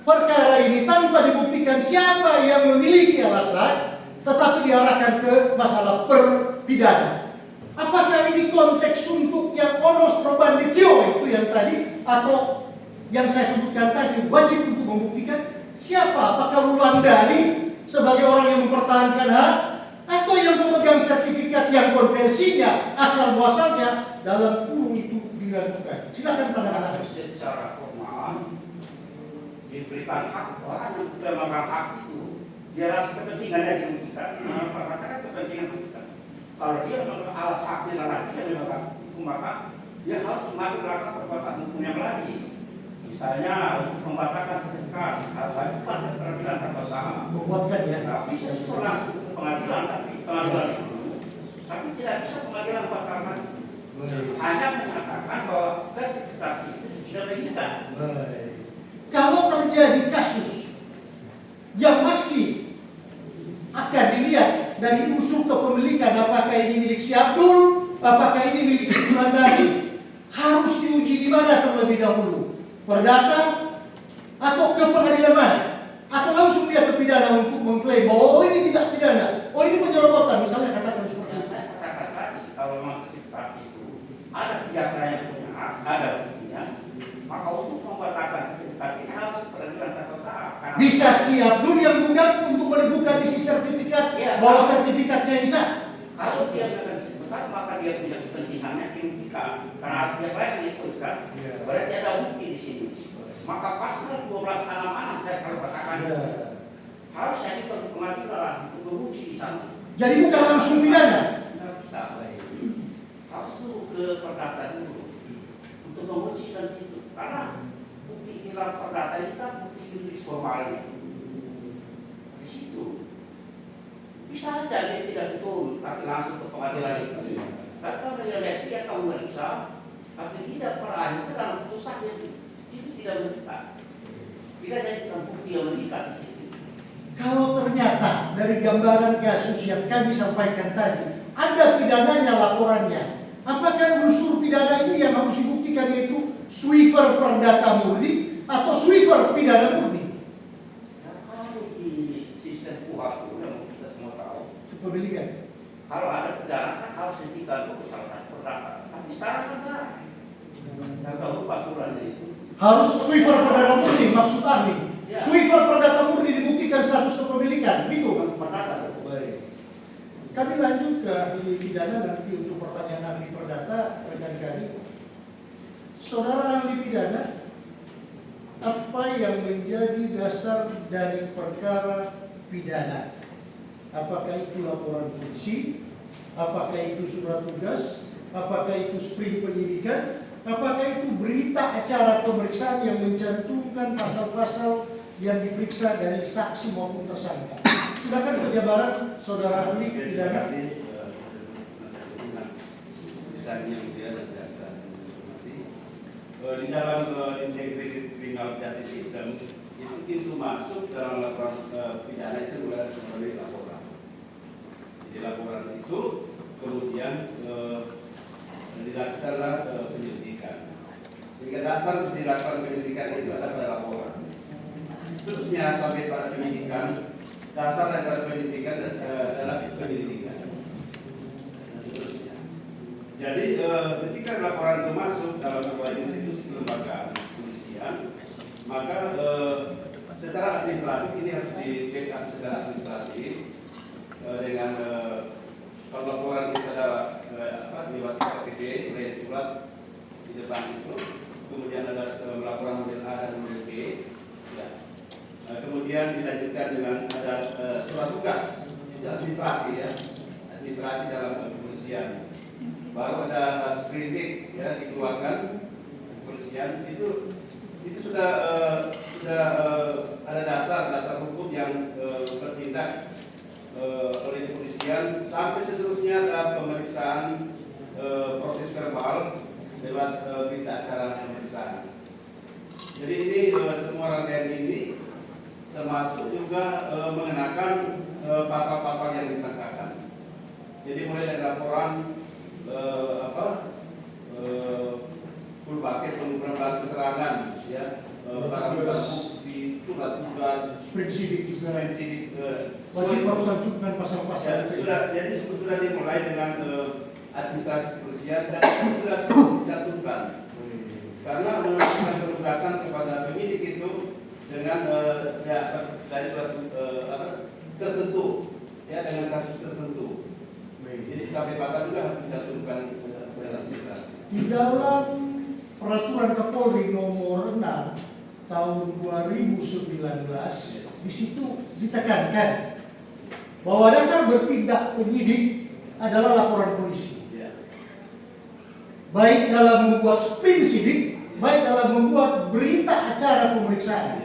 perkara ini tanpa dibuktikan siapa yang memiliki alasan, tetapi diarahkan ke masalah perpidana. Apakah ini konteks untuk yang onus probanditio itu yang tadi, atau yang saya sebutkan tadi wajib untuk membuktikan siapa? Apakah Wulandari sebagai orang yang mempertahankan hak, atau yang memegang sertifikat yang konversinya asal muasalnya dalam kurung itu diragukan? Silakan pandangan Anda. Secara formal diberikan hak orang yang sudah memegang hak itu, dia rasa kepentingannya dirugikan, mengatakan kepentingan kita. Kalau dia alas haknya lagi yang memegang hukum, maka dia harus melakukan perbuatan hukum yang lain. Misalnya untuk membatalkan sertifikat harus ajukan ke peradilan tata usaha. kuatkan ya. Tapi bisa juga langsung ke pengadilan, tapi tidak bisa pengadilan batalkan. Hanya mengatakan bahwa sertifikat itu tidak mengikat. Kalau terjadi kasus yang masih akan dilihat dari unsur kepemilikan, apakah ini milik si Abdul, apakah ini milik si Wulandari, harus diuji di mana terlebih dahulu? Perdata atau ke pengadilan mana? Atau langsung dia ke pidana untuk mengklaim bahwa oh ini tidak pidana, oh ini penyerobotan, misalnya katakan seperti itu. Saya katakan tadi, kalau memang sertifikat itu ada pihak yang punya hak, ada buktinya, maka untuk membatalkan sertifikat ini harus peradilan tata usaha. Bisa si Abdul yang gugat untuk menemukan isi sertifikat bahwa sertifikatnya ini sah. Kalau dia menggunakan sertifikat, maka dia punya kepentingannya dibuktikan. Karena pihak lain menyebutkan, berarti ada bukti di sini. Maka pasal 12 6 saya selalu katakan harus jadi pengadilan untuk menguji di sana. Jadi bukan langsung pidana. Tidak bisa. Harus dulu ke perdata dulu untuk menguji dan situ. Karena bukti hilang perdata ini kan bukti juridis formalnya. Di situ bisa saja dia tidak diturun, tapi langsung ke pengadilan itu. Tapi kalau dia lihat dia tahu meriksa, tapi tidak perakhir dalam putusannya itu. Situ tidak mengikat. Tidak jadi bukti yang mengikat di situ. Kalau ternyata dari gambaran kasus yang kami sampaikan tadi ada pidananya laporannya, apakah unsur pidana ini yang harus dibuktikan yaitu swiper perdata murni atau swiper pidana murni? Kalau di sistem KUHP yang kita semua tahu, Kepemilikan. kalau ada pidana kan harus dihentikan dulu salah satu perdata. Tapi sekarang kan tidak tahu aturannya itu. Harus swiper perdata murni maksud ahli. Ya. Swiper perdata murni dibuktikan status kepemilikan, gitu. Perdata. Baik. Kami lanjut ke ahli pidana nanti untuk pertanyaan ahli perdata rekan kami. Saudara ahli pidana, apa yang menjadi dasar dari perkara pidana? Apakah itu laporan polisi? Apakah itu surat tugas? Apakah itu sprint penyidikan? Apakah itu berita acara pemeriksaan yang mencantumkan pasal-pasal yang diperiksa dari saksi maupun tersangka? Silakan penjabaran saudara ahli pidana. Di dalam integrated criminal justice system itu pintu masuk dalam laporan pidana itu melalui laporan. Jadi laporan itu kemudian dilakukanlah penyelidikan. Sehingga dasar untuk dilakukan penyelidikan itu adalah pada laporan. Seterusnya sampai pada penyidikan, dasar daripada penyelidikan adalah penyelidikan. Dan seterusnya. Jadi ketika laporan itu masuk dalam sebuah institusi lembaga kepolisian, maka secara administratif ini harus di backup secara administratif dengan kalau laporan itu adalah diwasi KPD oleh surat di depan itu, kemudian ada laporan model A dan model B, ya. Kemudian dilanjutkan dengan ada surat tugas itu administrasi ya, administrasi dalam kepolisian. Baru ada sprindik ya dikeluarkan kepolisian itu sudah ada dasar hukum yang bertindak oleh kepolisian sampai seterusnya ada pemeriksaan proses verbal lewat berita acara pemeriksaan. Jadi ini semua rangkaian ini termasuk juga mengenakan pasal-pasal yang disangkakan. Jadi mulai dari laporan full paket pengumpulan keterangan ya, barang bukti, surat tugas, Prinsip juga sidik wajib harus lanjutkan pasal-pasal. jadi sudah dimulai dengan administrasi kepolisian dan sudah dicantumkan karena melakukan penugasan kepada penyidik itu dengan dari suatu tertentu ya dengan kasus tertentu. Jadi sampai pasal juga harus dicantumkan secara administrasi. Di dalam peraturan Kapolri nomor 6 tahun 2019 di situ ditekankan bahwa dasar bertindak penyidik adalah laporan polisi. Baik dalam membuat sprint sidik, baik dalam membuat berita acara pemeriksaan.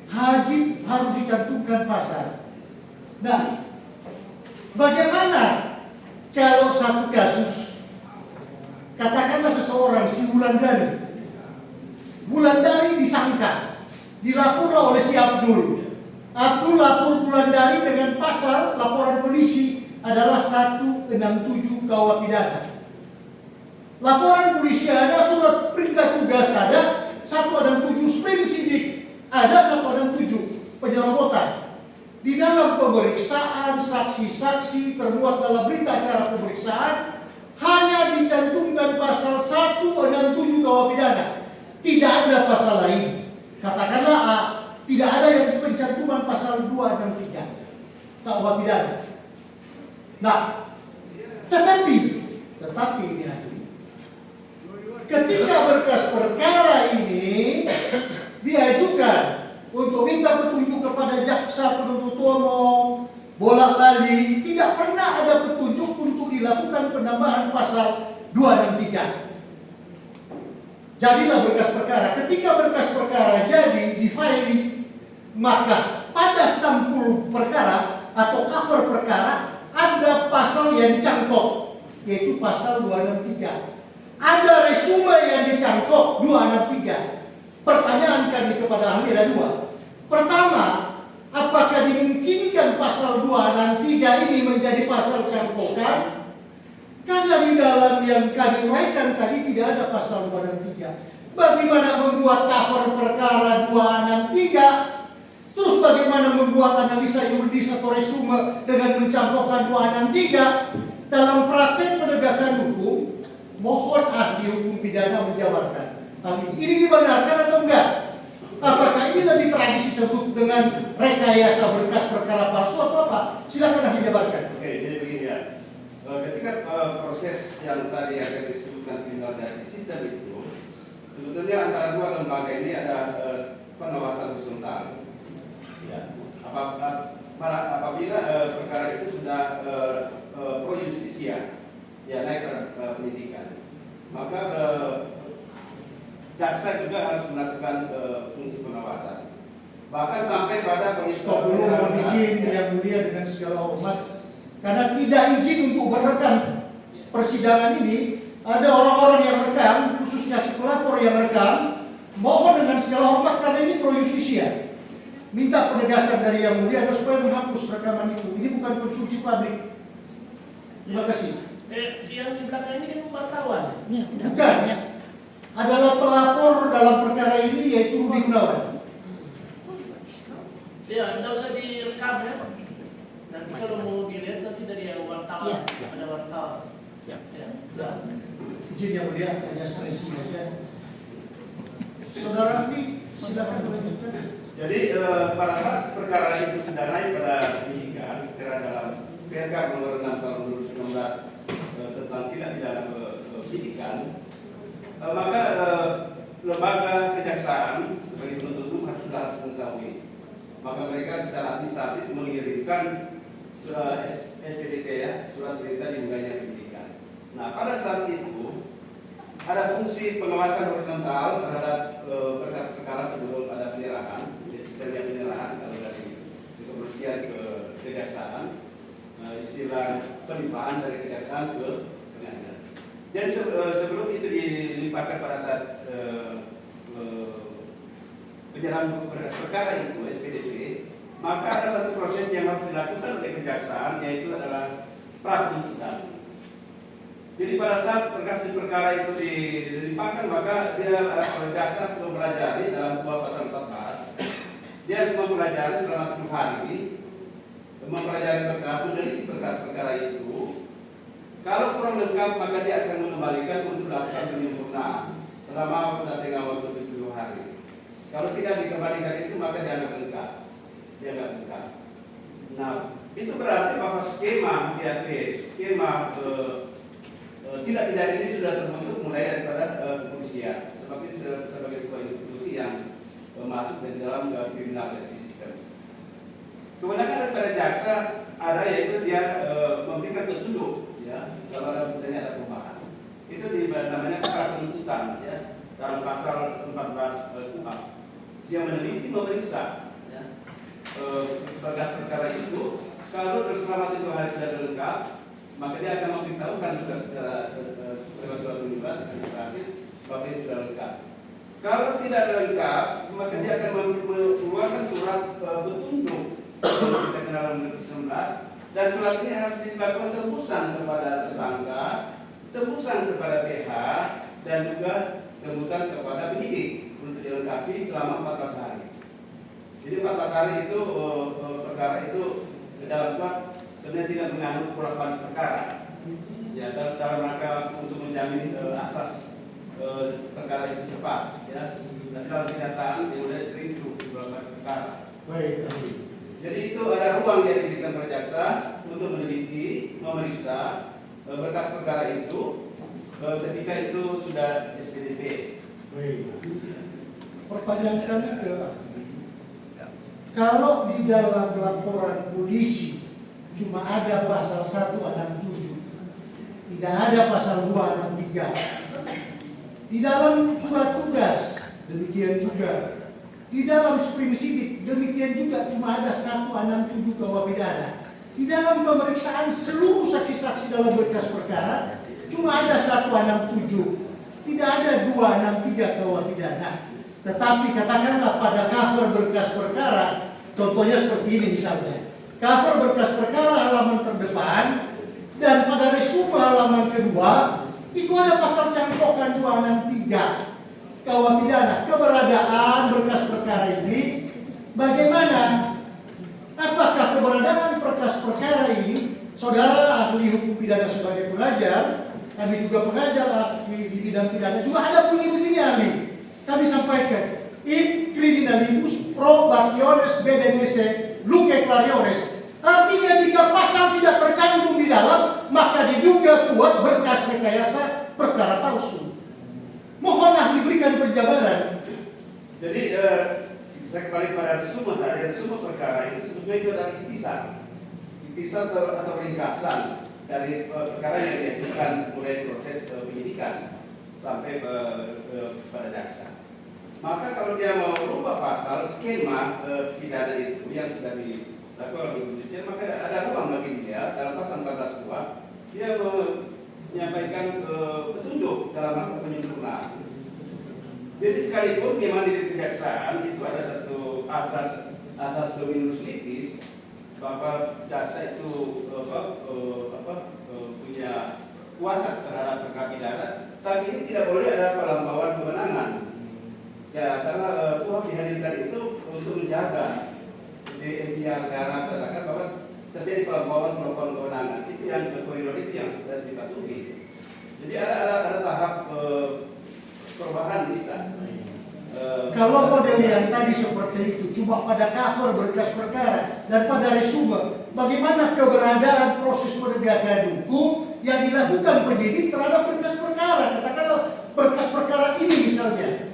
harus dicantumkan pasal. Nah, bagaimana kalau satu kasus, katakanlah seseorang si Wulandari disangka, dilaporkan oleh si Abdul lapor Wulandari dengan pasal laporan polisi adalah 167 KUH pidana. Laporan polisi ada, surat perintah tugas ada, 167 sprint sidik ada, 167 penyerobotan. Di dalam pemeriksaan saksi-saksi termuat dalam berita acara pemeriksaan hanya dicantumkan pasal 167 KUH pidana. Tidak ada pasal lain. Katakanlah A, tidak ada yang pencantuman pasal 263 KUH pidana. Nah, tetapi ini hadirin, ketika berkas perkara ini diajukan untuk minta petunjuk kepada jaksa penuntut umum, bolak-balik tidak pernah ada petunjuk untuk dilakukan penambahan pasal 263. Jadilah berkas perkara. Ketika berkas perkara jadi di filing, maka pada sampul perkara atau cover perkara ada pasal yang dicangkok, yaitu pasal 263. Ada resume yang dicangkok 263. Pertanyaan kami kepada ahli ada dua. Pertama, apakah dimungkinkan pasal 263 ini menjadi pasal cangkokan? Karena di dalam yang kami uraikan tadi tidak ada pasal 263. Bagaimana membuat cover perkara 263? Terus bagaimana membuat analisa yuridis atau resume dengan mencangkokkan 263? Dalam praktek penegakan hukum, mohon ahli hukum pidana menjabarkan hal ini. Ini dibenarkan atau enggak? Apakah ini lebih tradisi disebut dengan rekayasa berkas perkara palsu atau apa? Silakan ahli jabarkan. Oke, jadi begini ya. Ketika proses yang tadi akan disebutkan kriminalisasi sistem itu, sebetulnya antara dua lembaga ini ada pengawasan horizontal. Ya. Apabila perkara itu sudah pro justisia, ya naik ke penyidikan, maka jaksa juga harus melakukan fungsi pengawasan. Bahkan sampai pada Stop dulu, mohon izin yang mulia dengan segala hormat. Karena tidak izin untuk merekam persidangan ini, ada orang-orang yang rekam, khususnya si pelapor yang rekam. Mohon dengan segala hormat karena ini pro justisia. Minta penegasan dari yang mulia supaya menghapus rekaman itu. Ini bukan konsumsi publik. Terima kasih. Yang di belakang ini kan wartawan. Bukan. Adalah pelapor dalam perkara ini yaitu Rudi Gunawan. Ya, tidak usah direkam ya. Nanti kalau mau dilihat nanti dari yang wartawan, ada wartawan. Siap. Ya. Izin yang mulia, hanya stresi saja. Saudara Andi, silakan melanjutkan. Jadi pada saat perkara itu sudah naik pada penyidikan secara dalam PRK nomor 6 tahun 2019 tentang tindak pidana penyidikan, maka lembaga kejaksaan sebagai penuntut umum harus mengetahui. Maka mereka secara administratif mengirimkan SPDP ya, surat perintah dimulainya penyidikan. Nah, pada saat itu ada fungsi pengawasan horizontal terhadap berkas perkara sebelum ada penyerahan, istilahnya penyerahan kalau dari kepolisian ke kejaksaan, istilah pelimpahan dari kejaksaan ke pengadilan. Jadi sebelum itu dilimpahkan pada saat penyerahan berkas perkara itu SPDP, maka ada satu proses yang harus dilakukan oleh kejaksaan, yaitu adalah pra-penuntutan. Jadi pada saat berkas perkara itu dilimpahkan, maka dia jaksa sudah mempelajari dalam pasal 14. Dia harus mempelajari selama 10 hari, mempelajari berkas, meneliti berkas perkara itu. Kalau kurang lengkap, maka dia akan mengembalikan untuk melakukan penyempurnaan selama tengah waktu 70 hari. Kalau tidak dikembalikan itu, maka dianggap lengkap. Nah, itu berarti bahwa skema DAT, skema tindak pidana ini sudah terbentuk mulai daripada kepolisian, sebab itu sebagai sebuah institusi yang masuk di dalam kriminalisasi sistem. Kewenangan daripada jaksa ada, yaitu dia memberikan petunjuk, ya, kalau ada misalnya ada perubahan. Itu namanya pra-penuntutan, ya, dalam pasal 14 KUHP. Dia meneliti, memeriksa berkas perkara itu, kalau Dr. Slamet itu hari tidak lengkap, maka dia akan memberitahukan juga secara lewat surat tulisan administrasi bahwa ini sudah lengkap. Kalau tidak lengkap, maka dia akan mengeluarkan surat petunjuk kita kenal nomor 19, dan surat ini harus dilakukan tembusan kepada tersangka, tembusan kepada PH, dan juga tembusan kepada penyidik untuk dilengkapi selama 14 hari. Jadi 14 hari itu perkara itu dalam waktu sebenarnya tidak mengandung kurapan perkara. Ya, dalam rangka untuk menjamin asas perkara itu cepat. Ya, dan dalam kenyataan dia sering kurapan perkara. Baik. Jadi itu ada ruang yang diberikan oleh jaksa untuk meneliti, memeriksa berkas perkara itu ketika itu sudah SPDP. Baik. Pertanyaan kami ke ahli, kalau di dalam laporan polisi cuma ada pasal 167, tidak ada pasal 263, di dalam surat tugas demikian juga, di dalam spring sidik demikian juga cuma ada 167 KUH pidana. Di dalam pemeriksaan seluruh saksi-saksi dalam berkas perkara cuma ada 167, tidak ada 263 KUH pidana. Tetapi katakanlah pada cover berkas perkara, contohnya seperti ini misalnya, cover berkas perkara halaman terdepan dan pada resume halaman kedua itu ada pasal cangkokan 263 KUH pidana. Keberadaan berkas perkara ini bagaimana? Apakah keberadaan berkas perkara ini, saudara ahli hukum pidana sebagai pengajar, kami juga pengajar di bidang pidana juga ada bunyi-bunyi ahli. Kami sampaikan, in criminalibus probationes bedenese luce clariones. Artinya jika pasal tidak tercantum di dalam, maka diduga kuat berkas rekayasa perkara palsu. Mohon ahli berikan penjabaran. Jadi saya kembali pada resume tadi, resume perkara itu sebetulnya itu adalah intisar atau ringkasan dari perkara yang diajukan mulai proses penyidikan sampai pada jaksa. Maka kalau dia mau merubah pasal skema pidana itu yang sudah dilakukan oleh kepolisian, maka ada ruang bagi dia dalam pasal 14 kuhap dia menyampaikan petunjuk dalam rangka penyempurnaan. Jadi sekalipun memang di kejaksaan itu ada satu asas dominus litis bahwa jaksa itu punya kuasa terhadap perkara pidana, tapi ini tidak boleh ada pelampauan kewenangan. Ya, karena kuhap dihadirkan itu untuk menjaga di negara katakan bahwa terjadi pelampauan kewenangan. Itu yang koridor itu yang harus dipatuhi. Jadi ada tahap perubahan bisa. Kalau model yang tadi seperti itu cuma pada cover berkas perkara dan pada resume, bagaimana keberadaan proses penegakan hukum yang dilakukan penyidik terhadap berkas perkara? Katakanlah berkas perkara ini misalnya.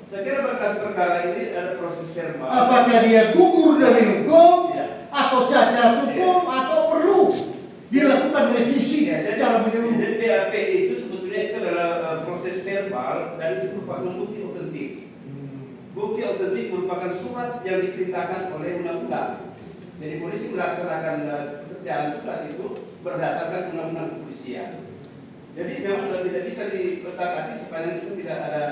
Saya kira berkas perkara ini ada proses verbal. Apakah dia gugur dari hukum, atau cacat hukum, atau perlu dilakukan revisi secara menyeluruh? Jadi BAP itu sebetulnya itu adalah proses verbal dan itu merupakan bukti otentik. Bukti otentik merupakan surat yang diperintahkan oleh undang-undang. Jadi polisi melaksanakan pekerjaan tugas itu berdasarkan undang-undang kepolisian. Jadi memang sudah tidak bisa diletakkan sepanjang itu tidak ada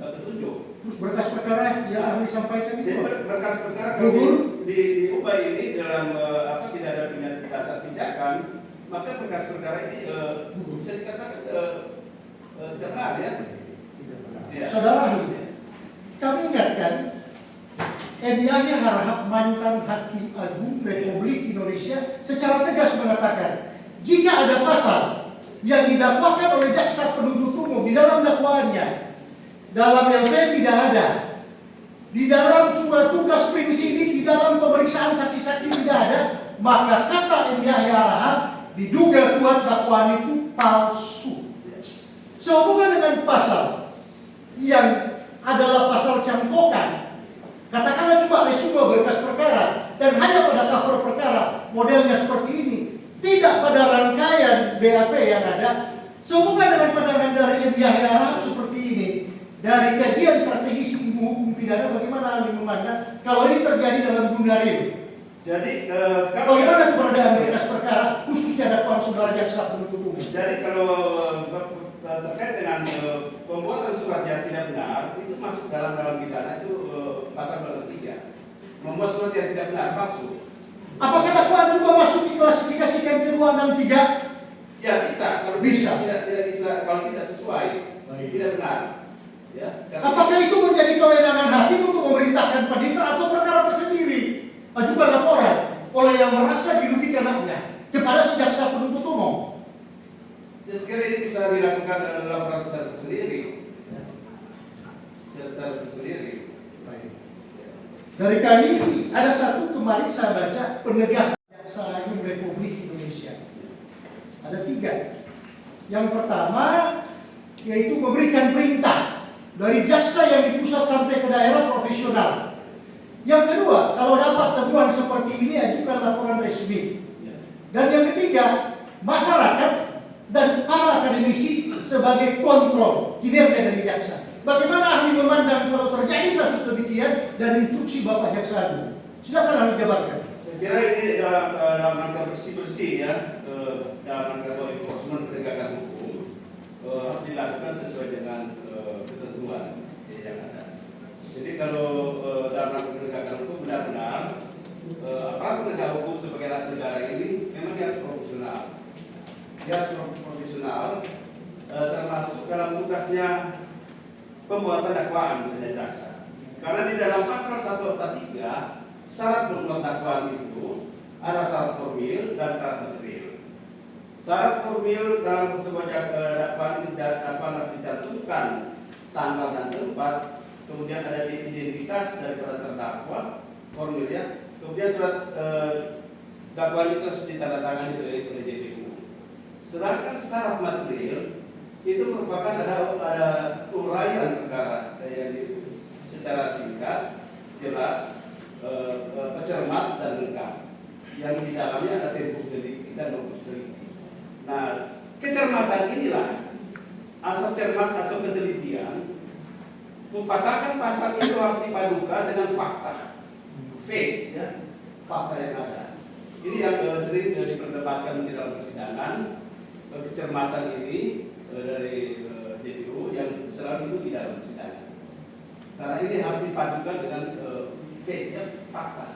petunjuk. Terus berkas perkara yang ahli sampaikan itu berkas perkara gugur diubah ini dalam tidak ada dasar pijakan, maka berkas perkara ini bisa dikatakan tidak benar ya. Saudara ahli, kami ingatkan Yahya Harahap, mantan Hakim Agung Republik Indonesia, secara tegas mengatakan jika ada pasal yang didakwakan oleh jaksa penuntut umum di dalam dakwaannya, dalam LP tidak ada, di dalam surat tugas prinsip, di dalam pemeriksaan saksi-saksi tidak ada, maka kata Yahya Harahap diduga kuat dakwaan itu palsu. Sehubungan dengan pasal yang adalah pasal cangkokan, katakanlah cuma resume berkas perkara dan hanya pada cover perkara modelnya seperti ini, tidak pada rangkaian BAP yang ada. Sehubungan dengan pandangan dari Yahya Harahap seperti ini, dari kajian strategis ilmu hukum pidana, bagaimana ahli memandang kalau ini terjadi dalam dunia real? Jadi Bagaimana keberadaan berkas perkara khususnya dakwaan saudara jaksa penuntut umum? Jadi kalau terkait dengan pembuatan surat yang tidak benar itu masuk dalam pidana itu pasal 23. Membuat surat yang tidak benar palsu. Apakah dakwaan juga masuk diklasifikasikan ke 263? Ya bisa. Kalau Bisa. Tidak bisa kalau tidak sesuai. Baik. Tidak benar. Ya. Apakah itu menjadi kewenangan hakim untuk memerintahkan panitera atau perkara tersendiri? Ajukan laporan oleh yang merasa dirugikan haknya kepada si jaksa penuntut umum. Ya sekali ini bisa dilakukan dalam laporan secara tersendiri. Ya. Secara tersendiri. Baik. Dari kami ada satu kemarin saya baca penegasan Jaksa Agung Republik Indonesia. Ada 3. Yang pertama yaitu memberikan perintah dari jaksa yang di pusat sampai ke daerah profesional. Yang kedua, kalau dapat temuan seperti ini ajukan laporan resmi. Dan yang ketiga, masyarakat dan para akademisi sebagai kontrol kinerja dari jaksa. Bagaimana ahli memandang kalau terjadi kasus demikian dan instruksi Bapak Jaksa Agung? Silakan ahli jabarkan. Saya kira ini dalam rangka bersih-bersih ya, dalam rangka enforcement penegakan hukum harus dilakukan sesuai dengan ketentuan yang ada. Jadi kalau dalam rangka penegakan hukum benar-benar aparat penegak hukum sebagai alat negara ini memang dia harus profesional. Dia harus profesional termasuk dalam tugasnya pembuatan dakwaan misalnya jaksa. Karena di dalam pasal 143 syarat pembuatan dakwaan itu ada syarat formil dan syarat material. Syarat formil dalam sebuah dakwaan itu dakwaan harus dicantumkan tanggal dan tempat, kemudian ada identitas daripada terdakwa, formilnya, kemudian surat dakwaan itu harus ditandatangani oleh JPU. Sedangkan syarat material itu merupakan ada uraian perkara yang secara singkat, jelas, cermat dan lengkap. Yang di dalamnya ada tempus delicti dan locus delicti. Nah, kecermatan inilah asas cermat atau ketelitian. Pasal itu harus dipadukan dengan fakta, fact, ya, fakta yang ada. Ini yang sering diperdebatkan di dalam persidangan. Kecermatan ini dari JPU yang selalu itu di dalam persidangan. Karena ini harus dipadukan dengan fact, ya, fakta.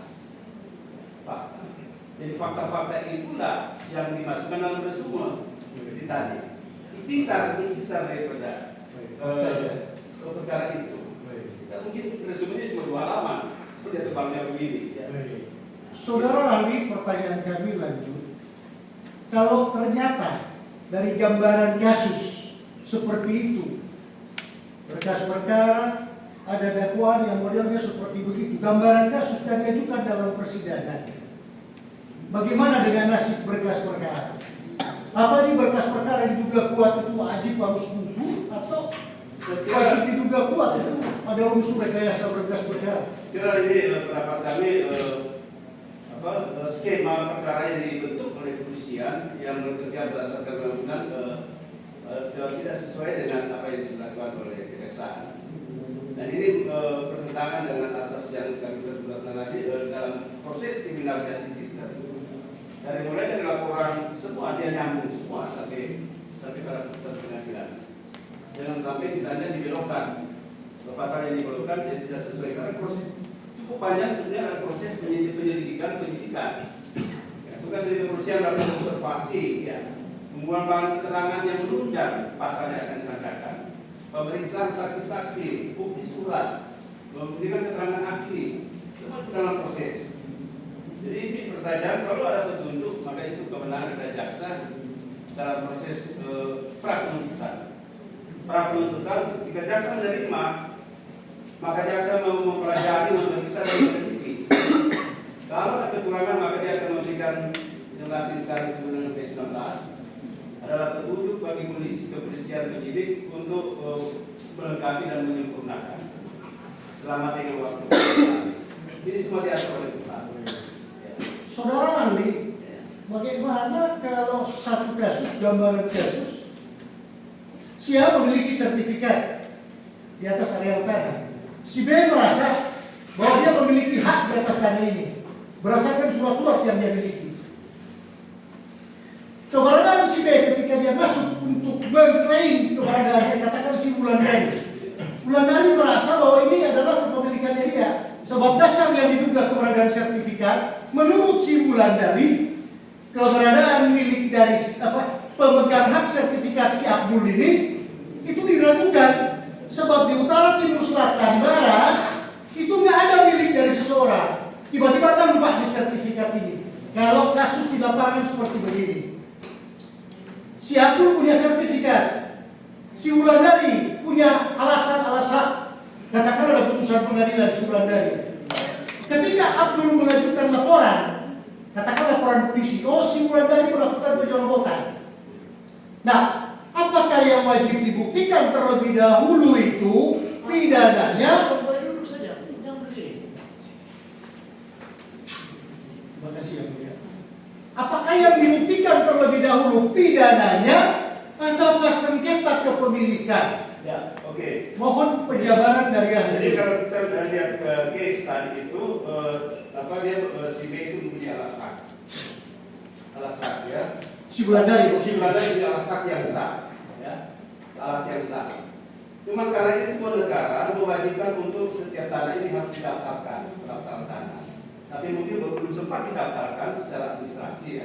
Jadi fakta-fakta itulah yang dimasukkan dalam resume seperti tadi. Intisar daripada perkara itu. Tidak mungkin resumenya cuma 2 halaman, dia tebalnya begini. Ya. Saudara ahli, pertanyaan kami lanjut. Kalau ternyata dari gambaran kasus seperti itu, berkas perkara, ada dakwaan yang modelnya seperti begitu, gambaran kasus dan diajukan dalam persidangan, bagaimana dengan nasib berkas perkara? Apa ini berkas perkara yang diduga kuat itu wajib harus utuh atau wajib diduga kuat itu ada unsur rekayasa berkas perkara? Kira ini pendapat kami skema perkara yang dibentuk oleh kepolisian yang bekerja berdasarkan undang-undang tidak sesuai dengan apa yang dilakukan oleh kejaksaan. Dan ini bertentangan dengan asas yang kami sebutkan tadi dalam proses kriminalisasi sistem. Dari mulai dari laporan semua dia nyambung semua sampai pada putusan pengadilan. Jangan sampai misalnya dibelokkan. Pasal yang dibelokkan dia tidak sesuai karena proses cukup panjang sebenarnya ada proses penyidikan. Ya, tugas dari kepolisian adalah observasi, ya, mengumpulkan keterangan yang menunjang pasal yang akan disangkakan, pemeriksaan saksi-saksi, bukti surat, memberikan keterangan ahli, semua dalam proses. Jadi ini pertanyaan kalau ada petunjuk maka itu kewenangan dari jaksa dalam proses pra-penuntutan. Pra-penuntutan ketika jaksa menerima maka jaksa mau mempelajari, memeriksa dan meneliti. Kalau ada kekurangan maka dia akan memberikan penjelasan sekarang sebelum P19 adalah petunjuk bagi kepolisian penyidik untuk melengkapi dan menyempurnakan selama tengah waktu. Ini semua diatur oleh Tuhan. Saudara ahli, bagaimana kalau satu kasus, gambaran kasus, siapa memiliki sertifikat di atas areal tanah. Si B merasa bahwa dia memiliki hak di atas tanah ini berdasarkan surat-surat yang dia miliki. Keberadaan si B ketika dia masuk untuk mengklaim keberadaannya, katakan si Wulandari. Wulandari merasa bahwa ini adalah kepemilikannya dia. Sebab dasar yang diduga keberadaan sertifikat, menurut si Wulandari, keberadaan milik dari pemegang hak sertifikat si Abdul ini itu diragukan. Sebab di utara, timur, selatan, barat itu nggak ada milik dari seseorang. Tiba-tiba tampak di sertifikat ini. Kalau kasus di lapangan seperti begini, si Abdul punya sertifikat, si Wulandari punya alasan-alasan. Katakan ada putusan pengadilan si Wulandari. Ketika Abdul mengajukan laporan, katakan laporan polisi, oh si Wulandari melakukan penyerobotan. Nah, apakah yang wajib dibuktikan terlebih dahulu itu pidananya? Boleh duduk saja, jangan berdiri. Terima kasih yang mulia. Apakah yang dibuktikan terlebih dahulu pidananya atau sengketa kepemilikan? Ya, oke. Mohon penjabaran dari Jadi ahli. kalau kita lihat case tadi itu, si B itu mempunyai alasan ya. Si Wulandari, Si Wulandari punya alasan yang sah, ya, alasan yang sah. Cuma karena ini sebuah negara mewajibkan untuk setiap tanah ini harus didaftarkan, pendaftaran tanah. Tapi mungkin belum sempat didaftarkan secara administrasi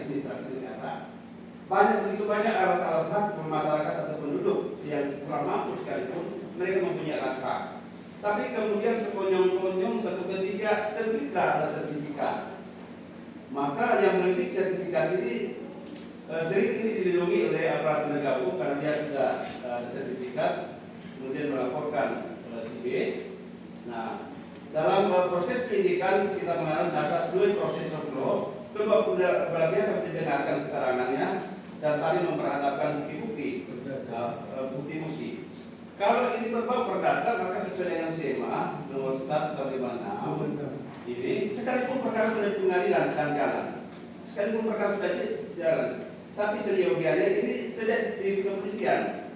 negara. Begitu banyak alasan-alasan masyarakat atau penduduk yang kurang mampu sekalipun mereka mempunyai alasan. Tapi kemudian sekonyong-konyong satu ketika terbitlah ada sertifikat. Maka yang memiliki sertifikat ini sering ini dilindungi oleh aparat penegak hukum karena dia sudah ada sertifikat, kemudian melaporkan si B. Nah, dalam proses penyidikan kita mengenal dasar dua proses of law. Kedua belah pihak harus didengarkan keterangannya dan saling memperhadapkan bukti-bukti. Kalau ini berbau perdata, maka sesuai dengan SEMA nomor 1 tahun 56 ini, sekalipun perkara sudah di pengadilan sedang jalan, sekalipun perkara sudah jalan, tapi seyogianya ini sudah di kepolisian.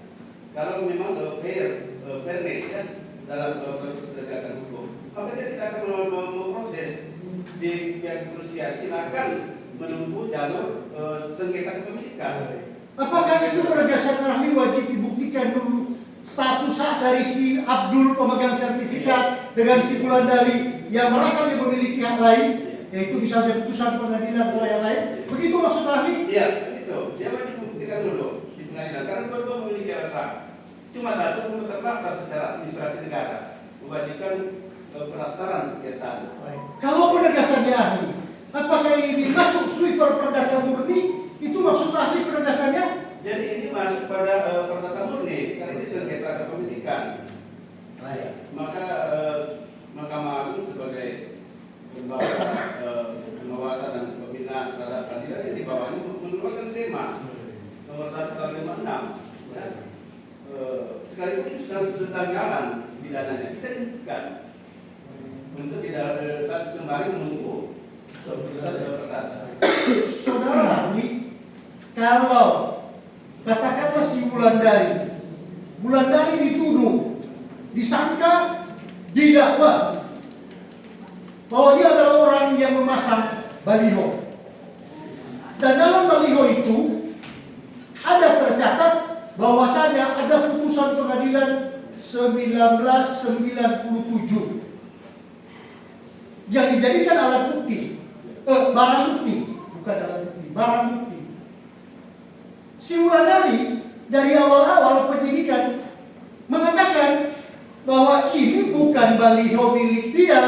Kalau memang fairness ya dalam proses penegakan hukum, maka dia tidak akan memproses di pihak kepolisian. Silakan menempuh jalur sengketa kepemilikan. Apakah itu penegasan ahli wajib dibuktikan dulu status hak dari si Abdul pemegang sertifikat dengan si Wulandari yang merasa dia memiliki hak lain, yaitu misalnya putusan pengadilan atau yang lain? Begitu maksud ahli? Iya, begitu. Dia wajib membuktikan dulu di pengadilan karena dua-dua memiliki alasan. Cuma satu belum terdaftar secara administrasi negara, mewajibkan pendaftaran setiap tanah. Kalau penegasannya ahli, apakah ini masuk swiper perdata murni? Itu maksud ahli penegasannya? Jadi ini masuk pada perdata murni karena ini sengketa kepemilikan. Maka Mahkamah Agung sebagai lembaga pengawasan dan pembinaan terhadap keadilan yang di bawahnya mengeluarkan SEMA nomor 1 tahun 56. Ya. Sekalipun ini sedang jalan pidananya, bisa dihentikan untuk tidak sembari menunggu putusan perdata. Saudara ahli, kalau katakanlah si Wulandari dituduh, disangka, didakwa bahwa dia adalah orang yang memasang baliho. Dan dalam baliho itu ada tercatat bahwasanya ada putusan pengadilan 1997 yang dijadikan alat bukti, barang bukti, bukan alat bukti, barang bukti. Si Wulandari dari awal-awal penyidikan mengatakan bahwa ini bukan baliho milik dia,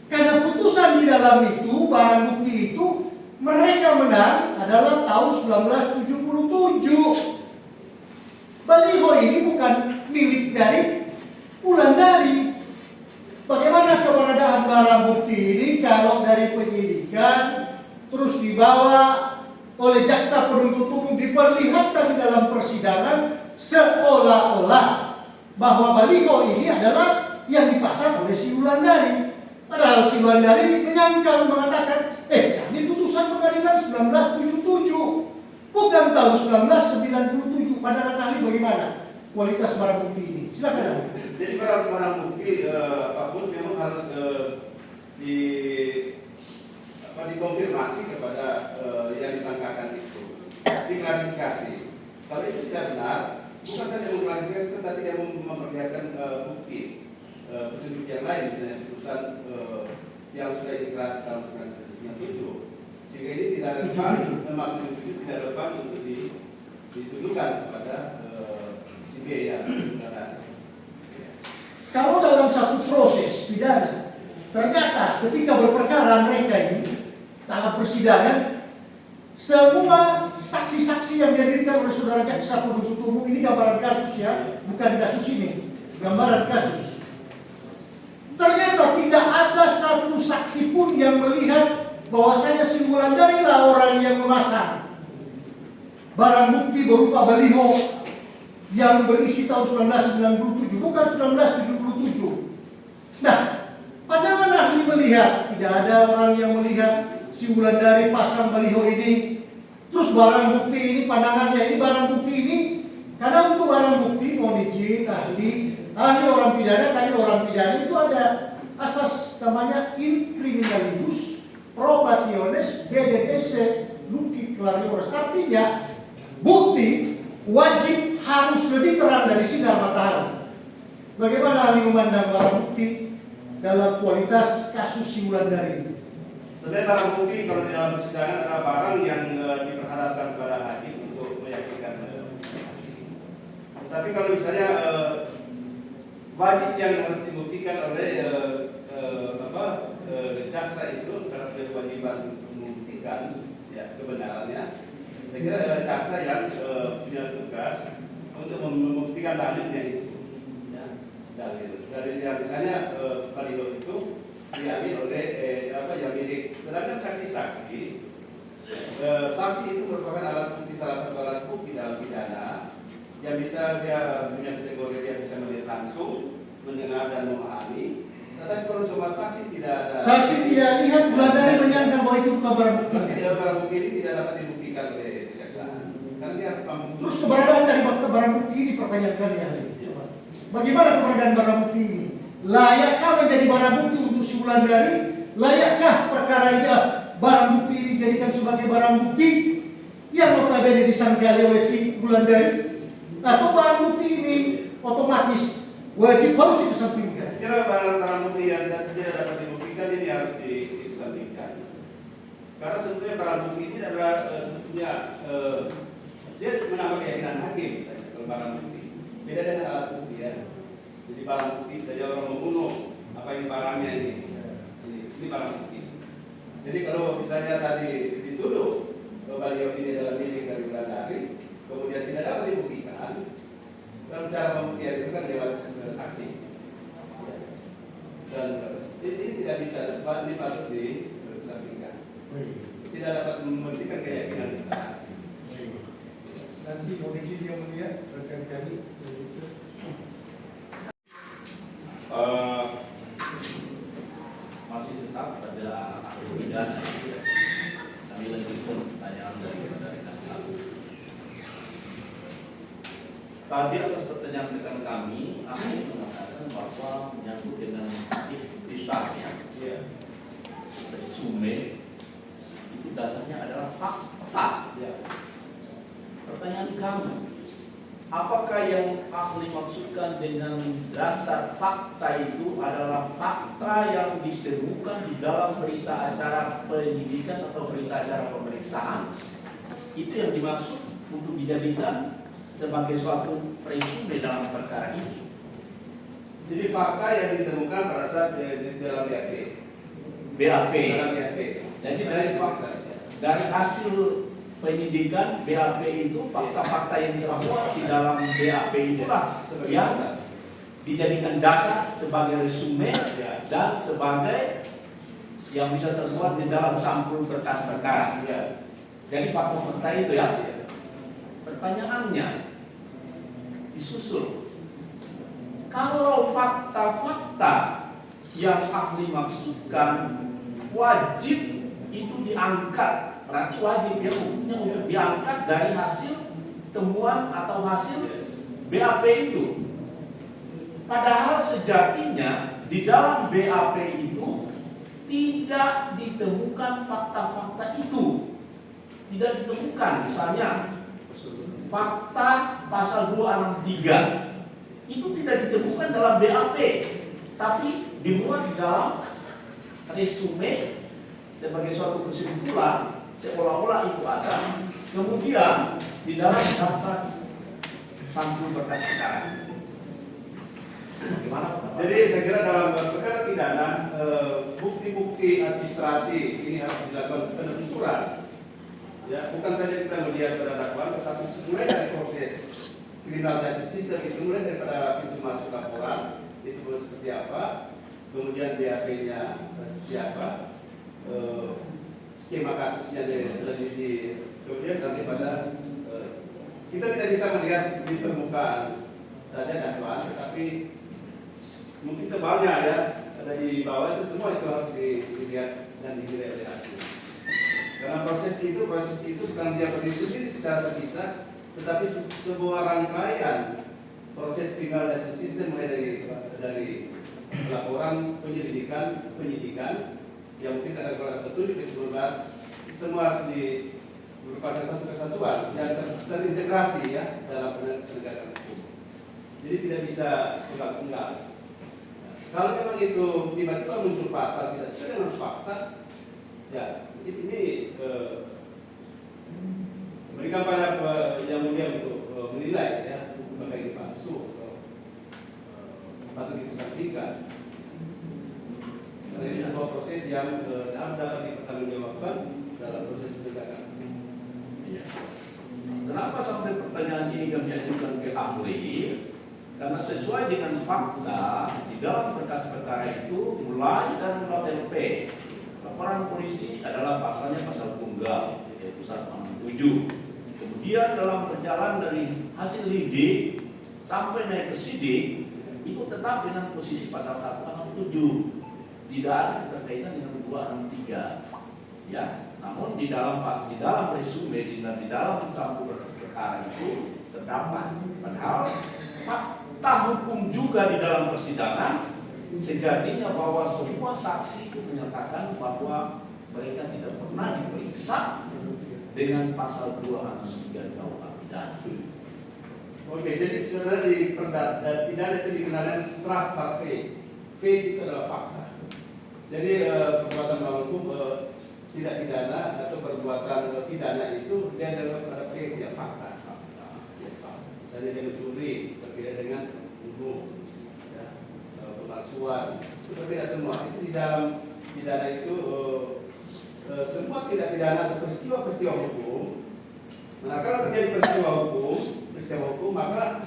karena putusan di dalam itu, barang bukti itu mereka menang adalah tahun 1977. Baliho ini bukan milik dari Wulandari. Bagaimana keberadaan barang bukti ini kalau dari penyidikan terus dibawa oleh jaksa penuntut umum diperlihatkan di dalam persidangan seolah-olah bahwa baliho ini adalah yang dipasang oleh si Wulandari. Padahal si Wulandari menyangkal mengatakan, ini putusan pengadilan 1977, bukan tahun 1997. Pandangan ahli bagaimana? kualitas barang bukti ini? Silakan. Jadi barang bukti apapun memang harus dikonfirmasi kepada yang disangkakan itu, diklarifikasi. Kalau itu tidak benar, bukan saja mengklarifikasi, tetapi dia memperlihatkan bukti petunjuk yang lain, misalnya putusan yang sudah diikrar dalam surat 97. Sehingga ini tidak relevan, memang 97 tidak relevan untuk dituduhkan kepada si B ya. Kalau dalam satu proses pidana, ternyata ketika berperkara mereka ini dalam persidangan, semua saksi-saksi yang dihadirkan oleh saudara jaksa penuntut umum, ini gambaran kasus ya, bukan kasus ini, gambaran kasus. Ternyata tidak ada satu saksi pun yang melihat bahwasanya si Wulandari lah orang yang memasang barang bukti berupa baliho yang berisi tahun 1997, bukan 1977. Nah, pandangan ahli melihat tidak ada orang yang melihat si Wulandari pasang baliho ini. Terus barang bukti ini, pandangannya ini barang bukti ini, karena untuk barang bukti mohon izin ahli orang pidana, kami orang pidana itu ada asas namanya in criminalibus probationis DDTC nuki clariores. Artinya bukti wajib harus lebih terang dari sinar matahari. Bagaimana ahli memandang barang bukti dalam kualitas kasus si Wulandari ini? Sebenarnya barang bukti kalau di dalam persidangan adalah barang yang diperhadapkan kepada hakim untuk meyakinkan hakim. Tapi kalau misalnya wajib yang harus dibuktikan oleh jaksa itu karena kewajiban untuk membuktikan ya kebenarannya. Saya kira jaksa yang punya tugas untuk membuktikan dalilnya itu. Ya, dalil yang misalnya baliho itu diambil oleh yang milik. Sedangkan saksi-saksi, saksi itu merupakan alat bukti, salah satu alat bukti dalam pidana yang bisa dia punya kategori, dia bisa melihat langsung, mendengar dan memahami. Tetapi kalau semua saksi tidak ada, saksi tidak lihat, Wulandari menyangka bahwa itu bukan barang bukti. Barang bukti ini tidak dapat dibuktikan oleh kejaksaan. Karena dia harus membuktikan. Terus keberadaan dari barang bukti ini pertanyaan kami ahli. Coba. Bagaimana keberadaan barang bukti ini? Layakkah menjadi barang bukti untuk si Wulandari? Layakkah perkara ini barang bukti ini dijadikan sebagai barang bukti yang notabene disangkali oleh si Wulandari? Atau barang bukti ini otomatis wajib harus dikesampingkan? Kira barang bukti yang tidak dapat dibuktikan ini harus dikesampingkan. Karena sebetulnya barang bukti ini adalah sebetulnya dia menambah keyakinan hakim misalnya kalau barang bukti. Beda dengan alat bukti ya. Jadi barang bukti saja orang membunuh, apa ini barangnya ini? Ini barang bukti. Jadi kalau misalnya tadi dituduh baliho ini adalah milik dari Wulandari, kemudian tidak dapat dibuktikan, dalam cara pembuktian itu kan lewat saksi. Dan ini tidak bisa, ini patut dikesampingkan. Tidak dapat membuktikan keyakinan kita. Nanti mohon izin yang mulia rekan kami. Masih tetap pada ahli pidana. Kami lanjutkan pertanyaan dari rekan kami. Tadi atas pertanyaan rekan kami, ahli mengatakan bahwa menyangkut dengan ikhtisarnya, resume itu dasarnya adalah fakta. Pertanyaan kami, apakah yang ahli maksudkan dengan dasar fakta itu adalah fakta yang ditemukan di dalam berita acara penyidikan atau berita acara pemeriksaan? Itu yang dimaksud untuk dijadikan sebagai suatu resume dalam perkara ini. Jadi fakta yang ditemukan pada saat di dalam BAP. Dalam BAP. Jadi dari hasil penyidikan BAP itu fakta-fakta yang termuat di dalam BAP itulah yang dijadikan dasar sebagai resume dan sebagai yang bisa termuat di dalam sampul berkas perkara. Jadi fakta-fakta itu ya. Pertanyaannya disusul. Kalau fakta-fakta yang ahli maksudkan wajib itu diangkat, berarti wajib ya hukumnya untuk diangkat dari hasil temuan atau hasil BAP itu. Padahal sejatinya di dalam BAP itu tidak ditemukan fakta-fakta itu. Tidak ditemukan, misalnya fakta pasal 263 itu tidak ditemukan dalam BAP, tapi dimuat di dalam resume sebagai suatu kesimpulan, seolah-olah itu ada, kemudian di dalam daftar sampul berkas perkara. Bagaimana? Jadi saya kira dalam perkara pidana bukti-bukti administrasi ini harus dilakukan penelusuran. Ya, bukan saja kita melihat pada dakwaan, tetapi mulai dari proses criminal justice system itu mulai daripada pintu masuk laporan itu seperti apa, kemudian BAP-nya seperti apa, skema kasusnya kemudian sampai pada kita tidak bisa melihat di permukaan saja dakwaan, tetapi mungkin tebalnya ya ada di bawah itu semua itu harus dilihat dan dinilai oleh hakim. Karena proses itu bukan dia berdiri sendiri secara terpisah, tetapi sebuah rangkaian proses criminal justice system mulai dari laporan penyidikan yang mungkin ada kelas 1 di 19 semua harus merupakan satu kesatuan yang terintegrasi ya dalam penegakan hukum. Jadi tidak bisa tunggal-tunggal. Kalau memang itu tiba-tiba muncul pasal tidak sesuai dengan fakta, ya ini memberikan pada yang mulia untuk menilai ya apakah ini palsu atau patut dikesampingkan. Karena ini sebuah proses yang harus dapat dipertanggungjawabkan dalam proses penegakan. Iya. Kenapa sampai pertanyaan ini kami ajukan ke ahli? Karena sesuai dengan fakta di dalam berkas perkara itu mulai dari noten P. Laporan polisi adalah pasalnya pasal tunggal yaitu 167. Kemudian dalam perjalanan dari hasil lidik sampai naik ke sidik itu tetap dengan posisi pasal 167. Tidak ada keterkaitan dengan 263. Ya, namun di dalam resume di dalam sampul berkas perkara itu terdapat. Padahal fakta hukum juga di dalam persidangan sejatinya bahwa semua saksi itu menyatakan bahwa mereka tidak pernah diperiksa dengan pasal 263 KUH pidana. Oke, jadi sebenarnya di pidana itu dikenal setelah V. V itu adalah fakta. Jadi perbuatan melawan hukum tidak pidana atau perbuatan pidana itu dia adalah pada V yang fakta. Misalnya dia mencuri berbeda dengan bunuh, ya, pemalsuan itu berbeda semua. Itu di dalam pidana itu semua tidak pidana atau peristiwa-peristiwa hukum. Nah, kalau terjadi peristiwa hukum, maka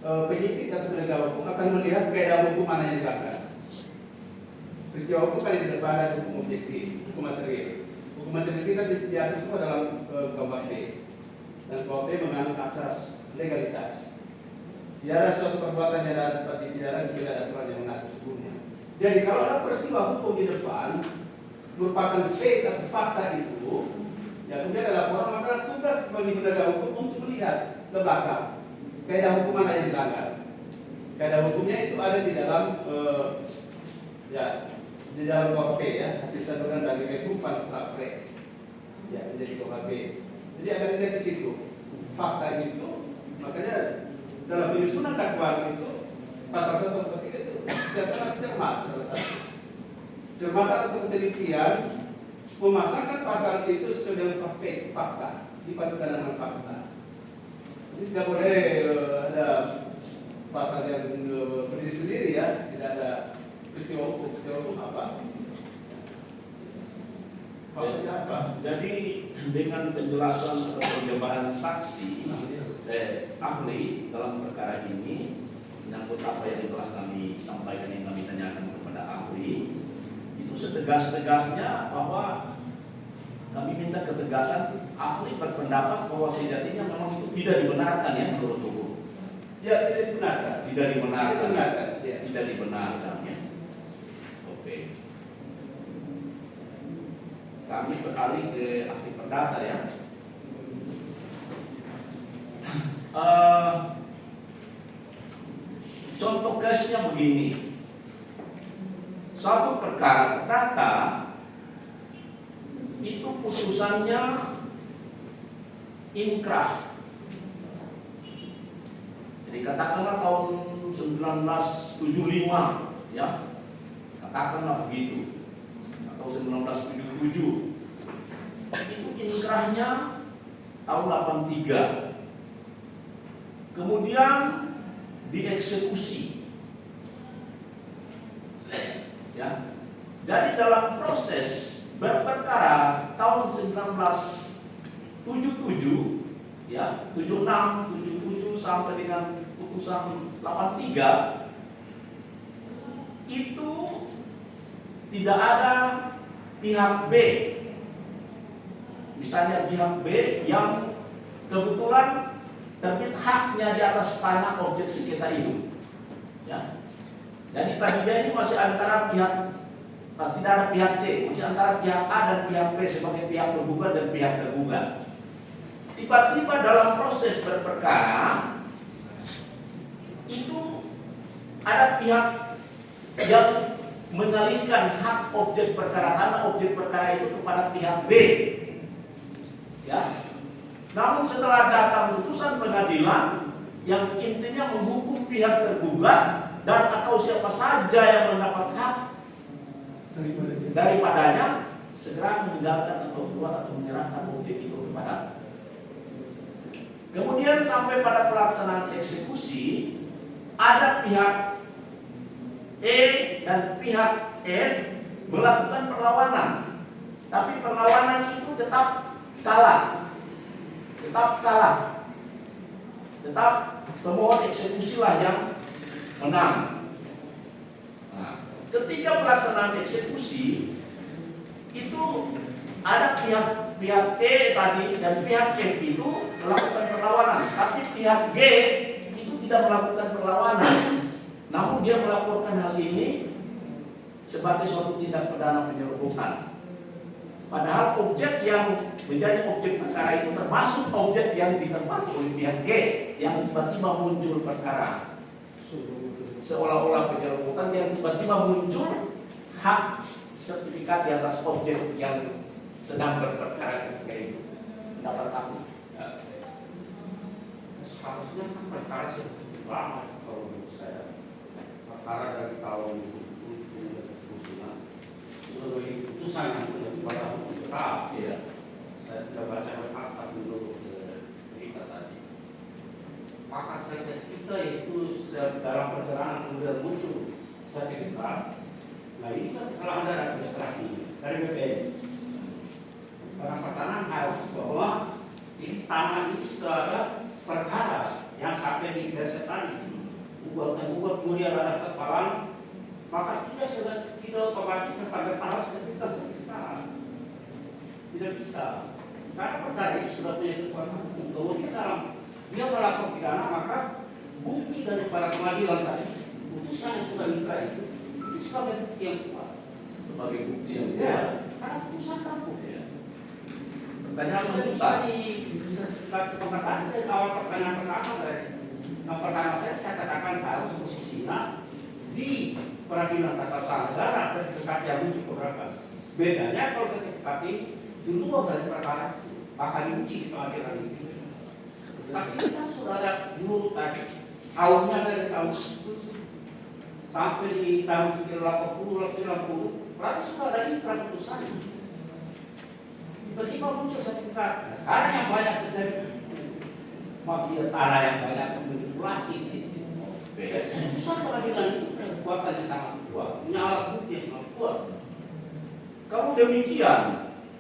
penyidik atau penegak hukum akan melihat kaidah hukum mana yang dilanggar. Peristiwa hukum kan di depan ada hukum objektif, hukum material. Hukum material kita diatur semua dalam KUHP. Dan KUHP mengandung asas legalitas. Tidak ada suatu perbuatan yang dapat dipidana bila ada aturan yang mengatur sebelumnya. Jadi kalau ada peristiwa hukum di depan merupakan fact atau fakta itu, ya kemudian ada laporan, maka tugas bagi penegak hukum untuk melihat ke belakang kaidah hukum mana yang dilanggar. Kaidah hukumnya itu ada di dalam di dalam KUHP ya, hasil santunan dari Menkum Van Stafre ya menjadi KUHP. Jadi akan dilihat di situ fakta itu, makanya dalam penyusunan dakwaan itu pasal 1 atau 3 itu sangat cermat salah satu. Cermatan atau ketelitian memasangkan pasal itu sesuai dengan fakta, dipadukan dengan fakta. Jadi tidak boleh ada pasal yang berdiri sendiri ya, tidak ada peristiwa hukum apa? Faktanya apa? Jadi dengan penjelasan atau penjabaran saksi ahli dalam perkara ini menyangkut apa yang telah kami sampaikan yang kami tanyakan kepada ahli, itu setegas-tegasnya bahwa kami minta ketegasan ahli berpendapat bahwa sejatinya memang itu tidak dibenarkan ya menurut hukum. Ya tidak dibenarkan. Tidak dibenarkan. Ya. Tidak dibenarkan ya. Oke. Kami beralih ke ahli perdata ya. contoh case-nya begini. Suatu perkara perdata itu putusannya inkrah. Jadi katakanlah tahun 1975, ya, katakanlah begitu, atau 1977. Itu inkrahnya tahun 83. Kemudian dieksekusi. Ya. Jadi dalam proses berperkara tahun 1977, ya, 76, 77 sampai dengan putusan 83, itu tidak ada pihak B. Misalnya pihak B yang kebetulan terbit haknya di atas tanah objek sengketa itu, ya. Jadi tadinya ini masih antara pihak, tidak ada pihak C, masih antara pihak A dan pihak B sebagai pihak penggugat dan pihak tergugat. Tiba-tiba dalam proses berperkara itu ada pihak yang mengalihkan hak objek perkara tanah objek perkara itu kepada pihak B. Ya. Namun setelah datang putusan pengadilan yang intinya menghukum pihak tergugat dan atau siapa saja yang mendapat hak daripadanya segera meninggalkan atau keluar atau menyerahkan objek itu kepada. Kemudian sampai pada pelaksanaan eksekusi ada pihak E dan pihak F melakukan perlawanan, tapi perlawanan itu tetap kalah. Tetap pemohon eksekusilah yang menang. Nah, ketika pelaksanaan eksekusi itu ada pihak E tadi dan pihak F itu melakukan perlawanan, tapi pihak G itu tidak melakukan perlawanan. Namun dia melaporkan hal ini sebagai suatu tindak pidana penyeludupan. Padahal objek yang menjadi objek perkara itu termasuk objek yang ditempati oleh pihak G yang tiba-tiba muncul perkara. Seolah-olah penyeludupan yang tiba-tiba muncul hak sertifikat di atas objek yang sedang berperkara ketika itu. Pendapat kami. Seharusnya kan perkara sudah cukup lama kalau menurut saya. Perkara dari tahun 2009 melalui putusan yang sudah dibaca hukum tetap. Iya. Saya tidak baca fakta dulu berita tadi. Maka saya kita itu dalam perjalanan kemudian muncul sertifikat. Nah ini kan kesalahan dari administrasi dari BPN. Orang pertanahan harus bahwa ini tanah ini sudah ada perkara yang sampai di desa tadi. Buat kemudian ada kepalang, maka tidak otomatis sebagai harus sertifikat. Tidak bisa. Karena perkara ini sudah punya kekuatan hukum. Kemudian dalam dia melakukan pidana, maka bukti daripada pengadilan tadi, putusan yang sudah inkrah itu sebagai bukti yang kuat. Sebagai bukti yang kuat. Ya, karena putusan kampung. Pertanyaan Tidak lanjutan. bisa di pengetahuan dari awal pertanyaan pertama dari yang pertama tadi saya katakan harus posisinya di peradilan tata usaha negara sertifikat yang muncul beberapa. Bedanya kalau sertifikat ini di luar dari perkara akan diuji di pengadilan itu. Tapi ini kan sudah ada dulu tadi tahunnya dari tahun sampai di tahun 1980, berarti sudah ada inkrah putusan. Tiba-tiba muncul sertifikat. Nah, sekarang yang banyak terjadi mafia tanah yang banyak manipulasi di sini. Putusan pengadilan itu punya kekuatan yang sangat kuat, punya alat bukti yang sangat kuat. Kalau demikian,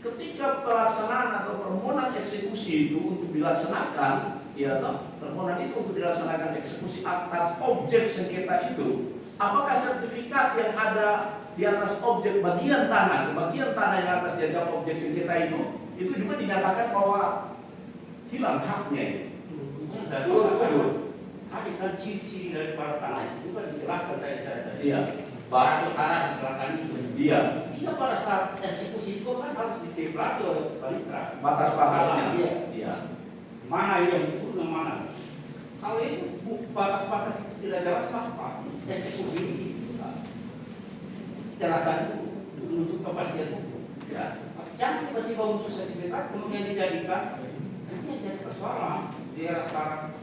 ketika pelaksanaan atau permohonan eksekusi itu untuk dilaksanakan, ya toh, permohonan itu untuk dilaksanakan eksekusi atas objek sengketa itu, apakah sertifikat yang ada di atas objek bagian tanah, sebagian tanah yang atas dianggap objek sengketa itu juga dinyatakan bahwa hilang haknya itu. Ada kan ciri-ciri dari para tanah itu kan dijelaskan dari saya tadi. Iya. Barat utara dan selatan itu. Iya. Dia pada saat eksekusi itu kan harus diteplaki oleh panitra. Batas-batasnya. Iya. Iya. Mana yang betul dan mana. Kalau itu batas-batas itu tidak jelas, maka pasti eksekusi kejelasan itu menuju kepastian hukum. Ya, jangan tiba-tiba muncul sertifikat kemudian dijadikan ini jadi persoalan di era sekarang.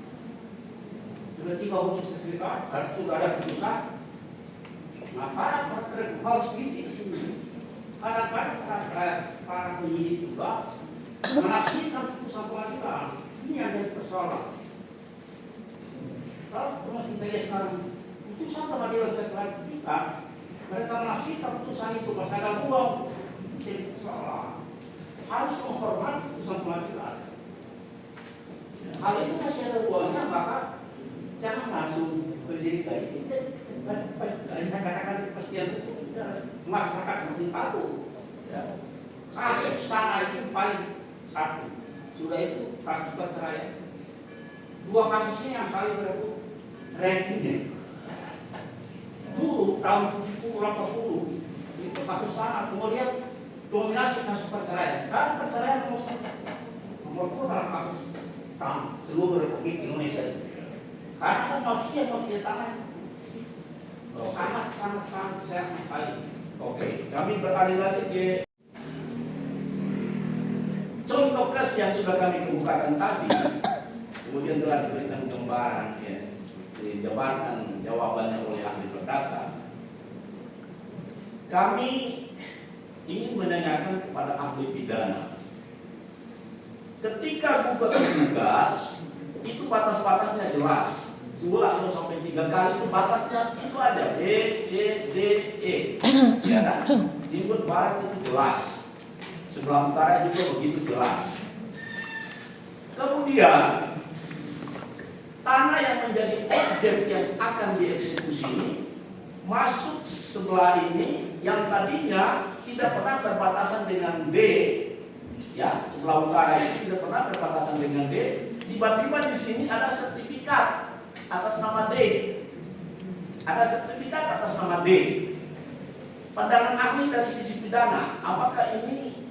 Tiba-tiba muncul sertifikat, sudah ada putusan. Nah, para harus di sini. Kadang-kadang para penyidik juga menafsirkan putusan pengadilan. Ini yang jadi persoalan. Kalau kita lihat sekarang putusan pengadilan sertifikat, mereka menafsirkan putusan itu pas ada uang, jadi persoalan. Harus menghormati putusan pengadilan. Kalau itu masih ada uangnya, maka jangan langsung berjirik lagi. Saya katakan kepastian hukum, masyarakat semakin tahu. Ya. Kasus tanah itu paling satu. Sudah itu kasus perceraian. Dua kasus ini yang saling berebut rankingnya. Dulu tahun 70-80 itu kasus tanah, kemudian dominasi kasus perceraian. Sekarang perceraian nomor 1. Nomor 2 dalam kasus tanah seluruh Republik Indonesia. Karena mafia tanah sangat sayang sekali. Oke, kami beralih lagi ke contoh kes yang sudah kami kemukakan tadi, kemudian telah diberikan gambaran ya, dijabarkan jawabannya oleh ahli perdata. Kami ingin menanyakan kepada ahli pidana, ketika gugat itu batas-batasnya jelas. 2 atau sampai 3 kali itu batasnya itu ada B, C, D, E. Ya kan? Timur barat itu jelas. Sebelah utara juga begitu jelas. Kemudian tanah yang menjadi objek yang akan dieksekusi ini masuk sebelah ini yang tadinya tidak pernah berbatasan dengan D. Ya, sebelah utara itu tidak pernah berbatasan dengan D. Tiba-tiba di sini ada sertifikat atas nama D. Ada sertifikat atas nama D. Pandangan ahli dari sisi pidana, apakah ini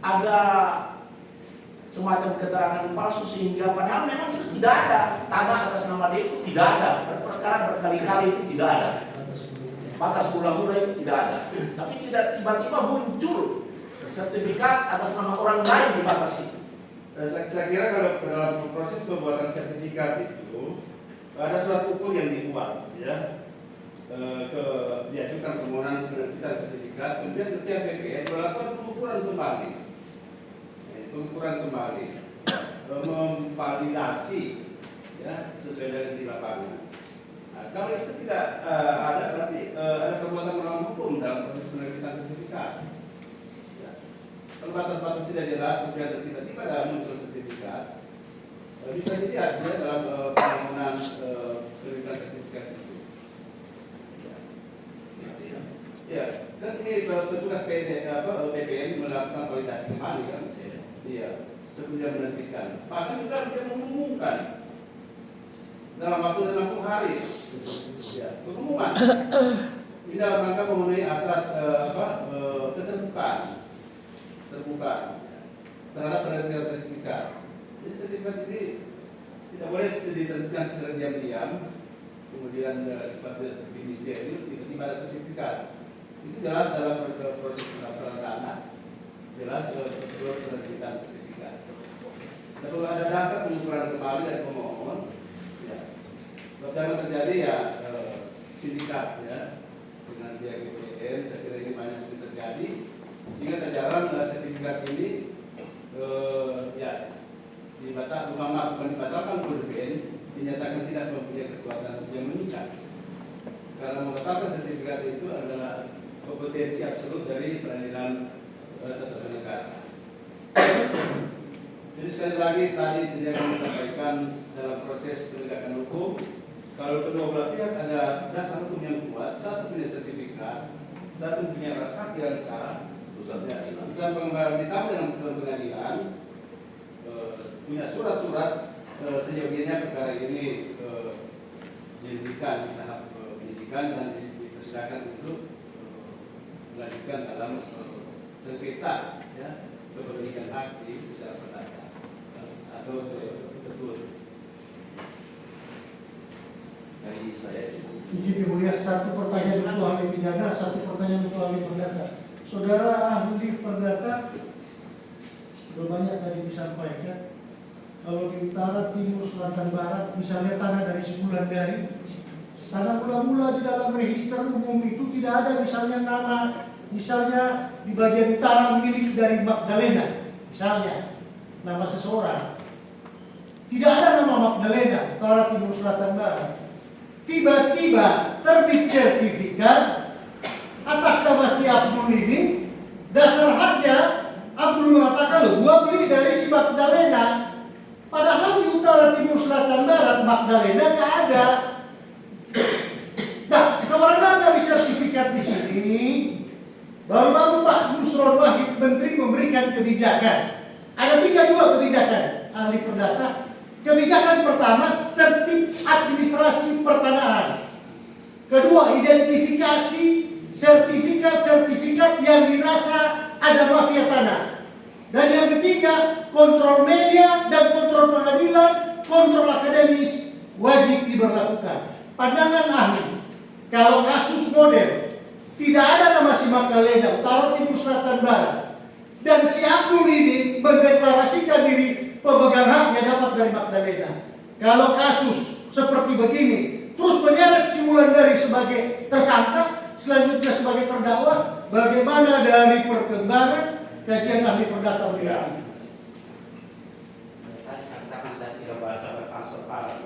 ada semacam keterangan palsu sehingga padahal memang itu tidak ada tanah atas nama D itu tidak ada. Perkara berkali-kali itu tidak ada. Batas mula-mula itu tidak ada. Tapi tidak tiba-tiba muncul sertifikat atas nama orang lain di batas itu. Saya kira kalau dalam proses pembuatan sertifikat itu ada surat ukur yang dibuat, ya, diajukan permohonan penerbitan sertifikat, kemudian pihak BPN melakukan pengukuran kembali, memvalidasi, ya, sesuai dengan di lapangan. Nah, kalau itu tidak ada, berarti ada perbuatan melawan hukum dalam proses penerbitan sertifikat. Ya. Kalau batas-batas tidak jelas, kemudian tiba-tiba ada muncul sertifikat. Bisa dilihat ya dalam permohonan penerbitan sertifikat itu. Ya, kan ini petugas BPN melakukan validasi kembali kan? Iya, sebelum dia menerbitkan. Bahkan juga dia mengumumkan dalam waktu 60 hari. Ya, pengumuman. Ini dalam rangka memenuhi asas keterbukaan, terbuka terhadap penerbitan sertifikat. Jadi sertifikat ini tidak boleh diterbitkan secara diam-diam, kemudian seperti misterius tiba-tiba ada sertifikat. Itu jelas dalam proses pendaftaran tanah, jelas prosedur penerbitan sertifikat. Perlu ada dasar pengukuran kembali dari pemohon. Ya. Kalau terjadi ya sindikat ya dengan pihak BPN, saya kira ini banyak yang terjadi sehingga terjalan sertifikat ini ya bukan dibatalkan oleh BPN, dinyatakan tidak mempunyai kekuatan yang mengikat. Karena mengatakan sertifikat itu adalah kompetensi absolut dari peradilan tata negara. Jadi sekali lagi tadi tidak kami sampaikan dalam proses penegakan hukum, kalau kedua belah pihak ada dasar hukum yang kuat, satu punya sertifikat, satu punya rasa yang sah, putusan pengembalian ditambah dengan putusan pengadilan, punya surat-surat sejauhnya perkara ini dihentikan di tahap penyidikan dan dipersilakan untuk melanjutkan dalam sengketa ya kepemilikan hak di secara perdata atau betul. Jadi saya Izin Yang Mulia, satu pertanyaan untuk ahli pidana, satu pertanyaan untuk ahli perdata. Saudara ahli perdata sudah banyak tadi disampaikan. Kalau di utara, timur, selatan, barat, misalnya tanah dari Wulandari, tanah mula-mula di dalam register umum itu tidak ada misalnya nama, misalnya di bagian utara milik dari Magdalena, misalnya nama seseorang. Tidak ada nama Magdalena, utara, timur, selatan, barat. Tiba-tiba terbit sertifikat atas nama si Abdul ini, dasar haknya Abdul mengatakan, loh, gua beli dari si Magdalena. Padahal di utara, timur, selatan, barat Magdalena nggak ada. Nah, keberadaan dari sertifikat di sini, baru-baru Pak Nusron Wahid Menteri memberikan kebijakan. Ada 3 juga kebijakan ahli perdata. Kebijakan pertama, tertib administrasi pertanahan. Kedua, identifikasi sertifikat-sertifikat yang dirasa ada mafia tanah. Dan yang ketiga, kontrol media dan kontrol pengadilan, kontrol akademis wajib diberlakukan. Pandangan ahli, kalau kasus model tidak ada nama si Magdalena, utara, timur, selatan, barat, dan si Abdul ini mendeklarasikan diri pemegang hak yang dapat dari Magdalena. Kalau kasus seperti begini, terus menyeret si Wulandari sebagai tersangka, selanjutnya sebagai terdakwa, bagaimana dari perkembangan kajian ahli perdata melihat itu? Tadi saya katakan saya tidak baca transfer parah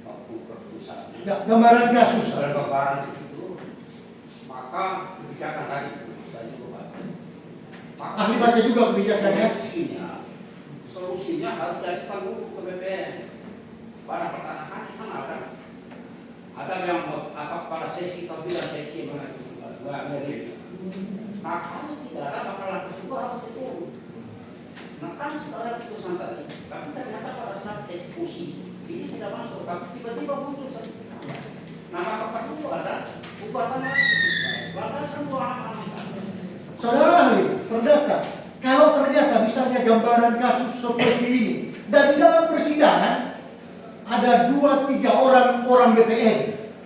waktu keputusannya. Ya, gambaran kasus. Pada gambaran itu, maka kebijakan tadi saya juga baca. Maka Ahli baca juga kebijakannya. Solusinya harus diajukan dulu ke BPN. Pada pertanahan sama kan. Ada yang pada sesi tampil sesi mengenai. Nah, kalau tidak ada bakalan kedua harus itu. Nah, kan sudah ada putusan tadi, tapi ternyata pada saat eksekusi ini tidak masuk, tapi tiba-tiba muncul sertifikat. Nah, maka itu ada ubatannya, batasan ruangan. Saudara ahli perdata, kalau ternyata misalnya gambaran kasus seperti ini, dan di dalam persidangan ada 2-3 orang BPN,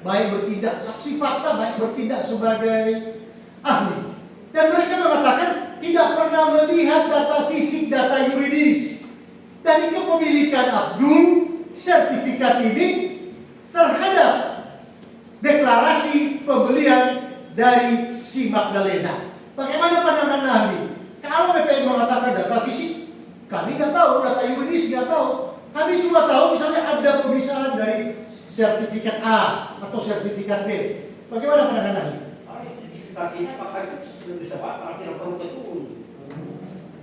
baik bertindak saksi fakta, baik bertindak sebagai ahli, dan mereka mengatakan tidak pernah melihat data fisik, data yuridis dari kepemilikan Abdul sertifikat ini terhadap deklarasi pembelian dari si Magdalena. Bagaimana pandangan ahli? Kalau BPN mengatakan data fisik, kami nggak tahu, data yuridis nggak tahu. Kami cuma tahu misalnya ada pemisahan dari sertifikat A atau sertifikat B. Bagaimana pandangan ahli? Identifikasinya maka itu sudah bisa batal, tidak perlu betul.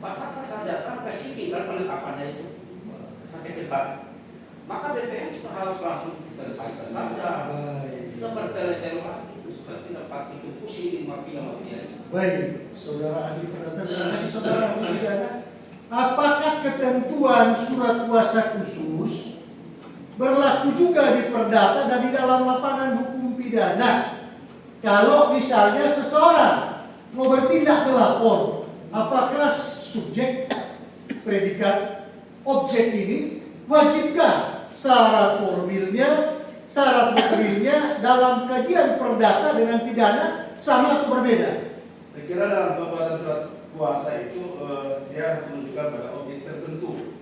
Batalkan saja, kan spesifik kan penetapannya itu sertifikat. Maka BPN juga harus langsung selesaikan saja. Tidak bertele-tele lagi, supaya tidak pakai itu pusing mafia-mafia. Baik, saudara ahli perdata, terima kasih saudara ahli pidana. Apakah ketentuan surat kuasa khusus berlaku juga di perdata dan di dalam lapangan hukum pidana? Kalau misalnya seseorang mau bertindak melapor, apakah subjek, predikat, objek ini wajibkah syarat formilnya, syarat materialnya dalam kajian perdata dengan pidana sama atau berbeda? Saya kira dalam pembuatan surat kuasa itu dia harus menunjukkan pada objek tertentu.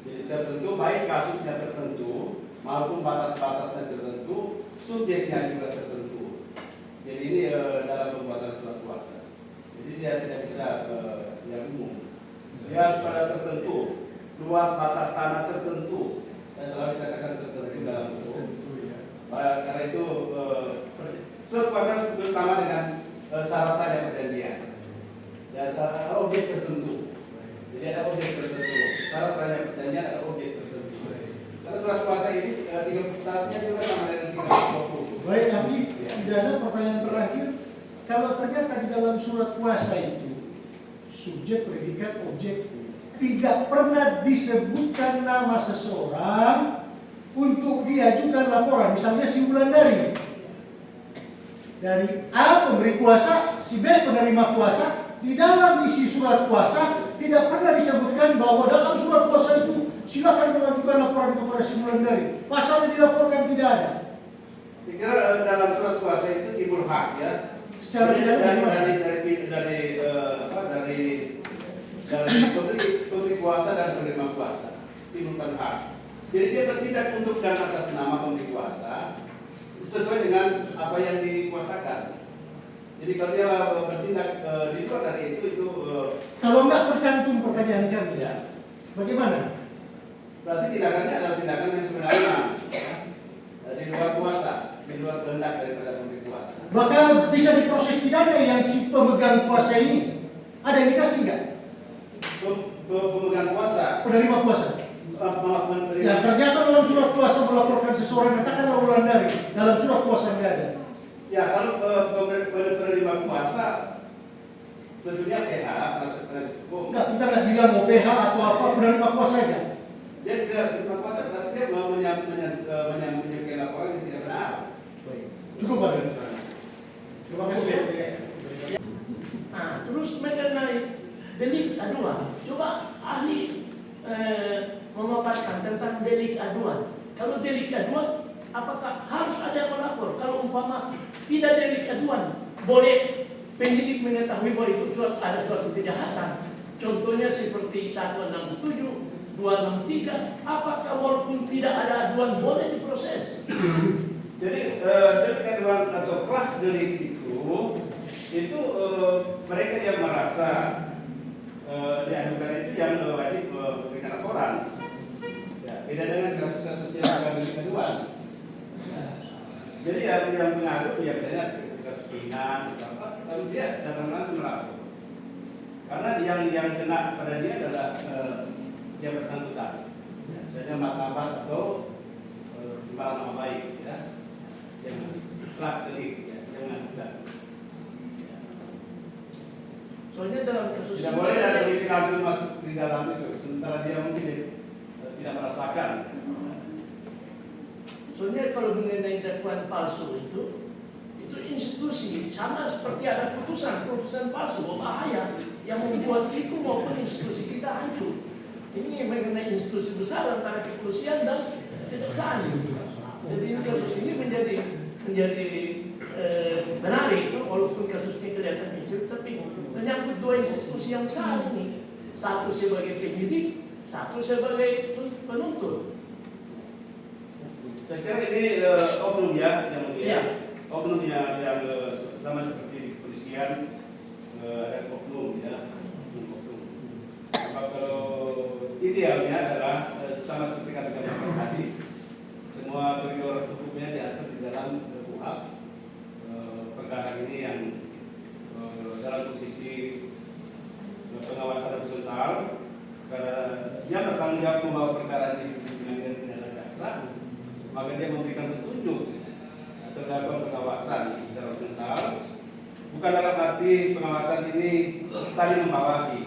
Jadi tertentu, baik kasusnya tertentu maupun batas-batasnya tertentu, subjeknya juga tertentu. Jadi ini dalam pembuatan surat kuasa. Jadi dia tidak bisa yang umum. Dia harus pada tertentu, luas batas tanah tertentu, dan selalu dikatakan tertentu dalam hukum. Karena itu surat kuasa bersama dengan syarat-syarat perjanjian. Ya, ada objek tertentu. Jadi ada objek tertentu. Syarat-syarat perjanjian ada objek tertentu. Karena surat kuasa ini syaratnya juga sama dengan 320. Baik, ahli pidana, pertanyaan terakhir. Kalau ternyata di dalam surat kuasa itu subjek, predikat, objek tidak pernah disebutkan nama seseorang untuk diajukan laporan, misalnya si Wulandari dari A pemberi kuasa, si B penerima kuasa, di dalam isi surat kuasa tidak pernah disebutkan bahwa dalam surat kuasa itu silakan mengajukan laporan kepada si Wulandari. Pasalnya dilaporkan tidak ada. Saya kira dalam surat kuasa itu timbul hak ya. Secara pidana dari pemberi kuasa dan penerima kuasa timbulkan hak. Jadi dia bertindak untuk dan atas nama pemberi kuasa sesuai dengan apa yang dikuasakan. Jadi kalau dia bertindak di luar dari itu kalau nggak tercantum pertanyaan kami, ya. bagaimana? Berarti tindakannya adalah tindakan yang sebenarnya ya, di luar kuasa, di luar kehendak daripada pemberi kuasa. Maka bisa diproses pidana yang si pemegang kuasa ini. Ada indikasi nggak? Pemegang kuasa, Penerima kuasa. melakukan Ya ternyata dalam surat kuasa melaporkan seseorang, katakanlah Wulandari, dalam surat kuasa nggak ada. ya kalau penerima kuasa tentunya PH penasihat hukum. Enggak, kita nggak bilang mau PH atau apa, penerima kuasa aja. Dia tidak penerima kuasa, tapi dia menyampaikan laporan yang tidak benar. Cukup Pak. Terima kasih. Nah, terus mengenai delik aduan, coba ahli memaparkan tentang delik aduan. Kalau delik aduan, apakah harus ada yang melapor? Kalau umpama tidak delik aduan, boleh penyidik mengetahui bahwa itu ada suatu kejahatan. Contohnya seperti 167, 263, apakah walaupun tidak ada aduan boleh diproses? Jadi delik aduan atau kelah delik itu mereka yang merasa diadukan itu yang wajib memberikan laporan. Ya, beda dengan kasus-kasus yang akan delik aduan. Ya. Jadi yang mengadu ya misalnya kasus ringan atau apa, kalau dia datang langsung melapor. Karena yang kena pada dia adalah yang bersangkutan. Ya, misalnya martabat atau pencemaran nama baik, ya. Yang kelah delik, ya, yang mengadukan. Soalnya dalam kasus Tidak boleh ada polisi langsung masuk di dalam itu, sementara dia mungkin tidak merasakan. Soalnya kalau mengenai dakwaan palsu itu institusi sama seperti ada putusan palsu berbahaya yang membuat itu maupun institusi kita hancur. Ini mengenai institusi besar antara kepolisian dan kejaksaan. Jadi kasus ini menjadi menarik itu walaupun kasusnya kelihatan kecil, tapi menyangkut dua institusi yang besar ini. Satu sebagai penyidik, satu sebagai penuntut. Saya kira ini oknum ya yang Iya. oknum yang sama seperti di kepolisian ada oknum ya, oknum. Kalau idealnya adalah sama seperti kata-kata tadi, semua koridor hukumnya diatur di dalam KUHP. Perkara ini yang dalam posisi pengawasan horizontal, karena dia bertanggung jawab membawa perkara di pengadilan pidana jaksa, maka dia memberikan petunjuk atau dilakukan pengawasan secara horizontal. Bukan dalam arti pengawasan ini saling membawahi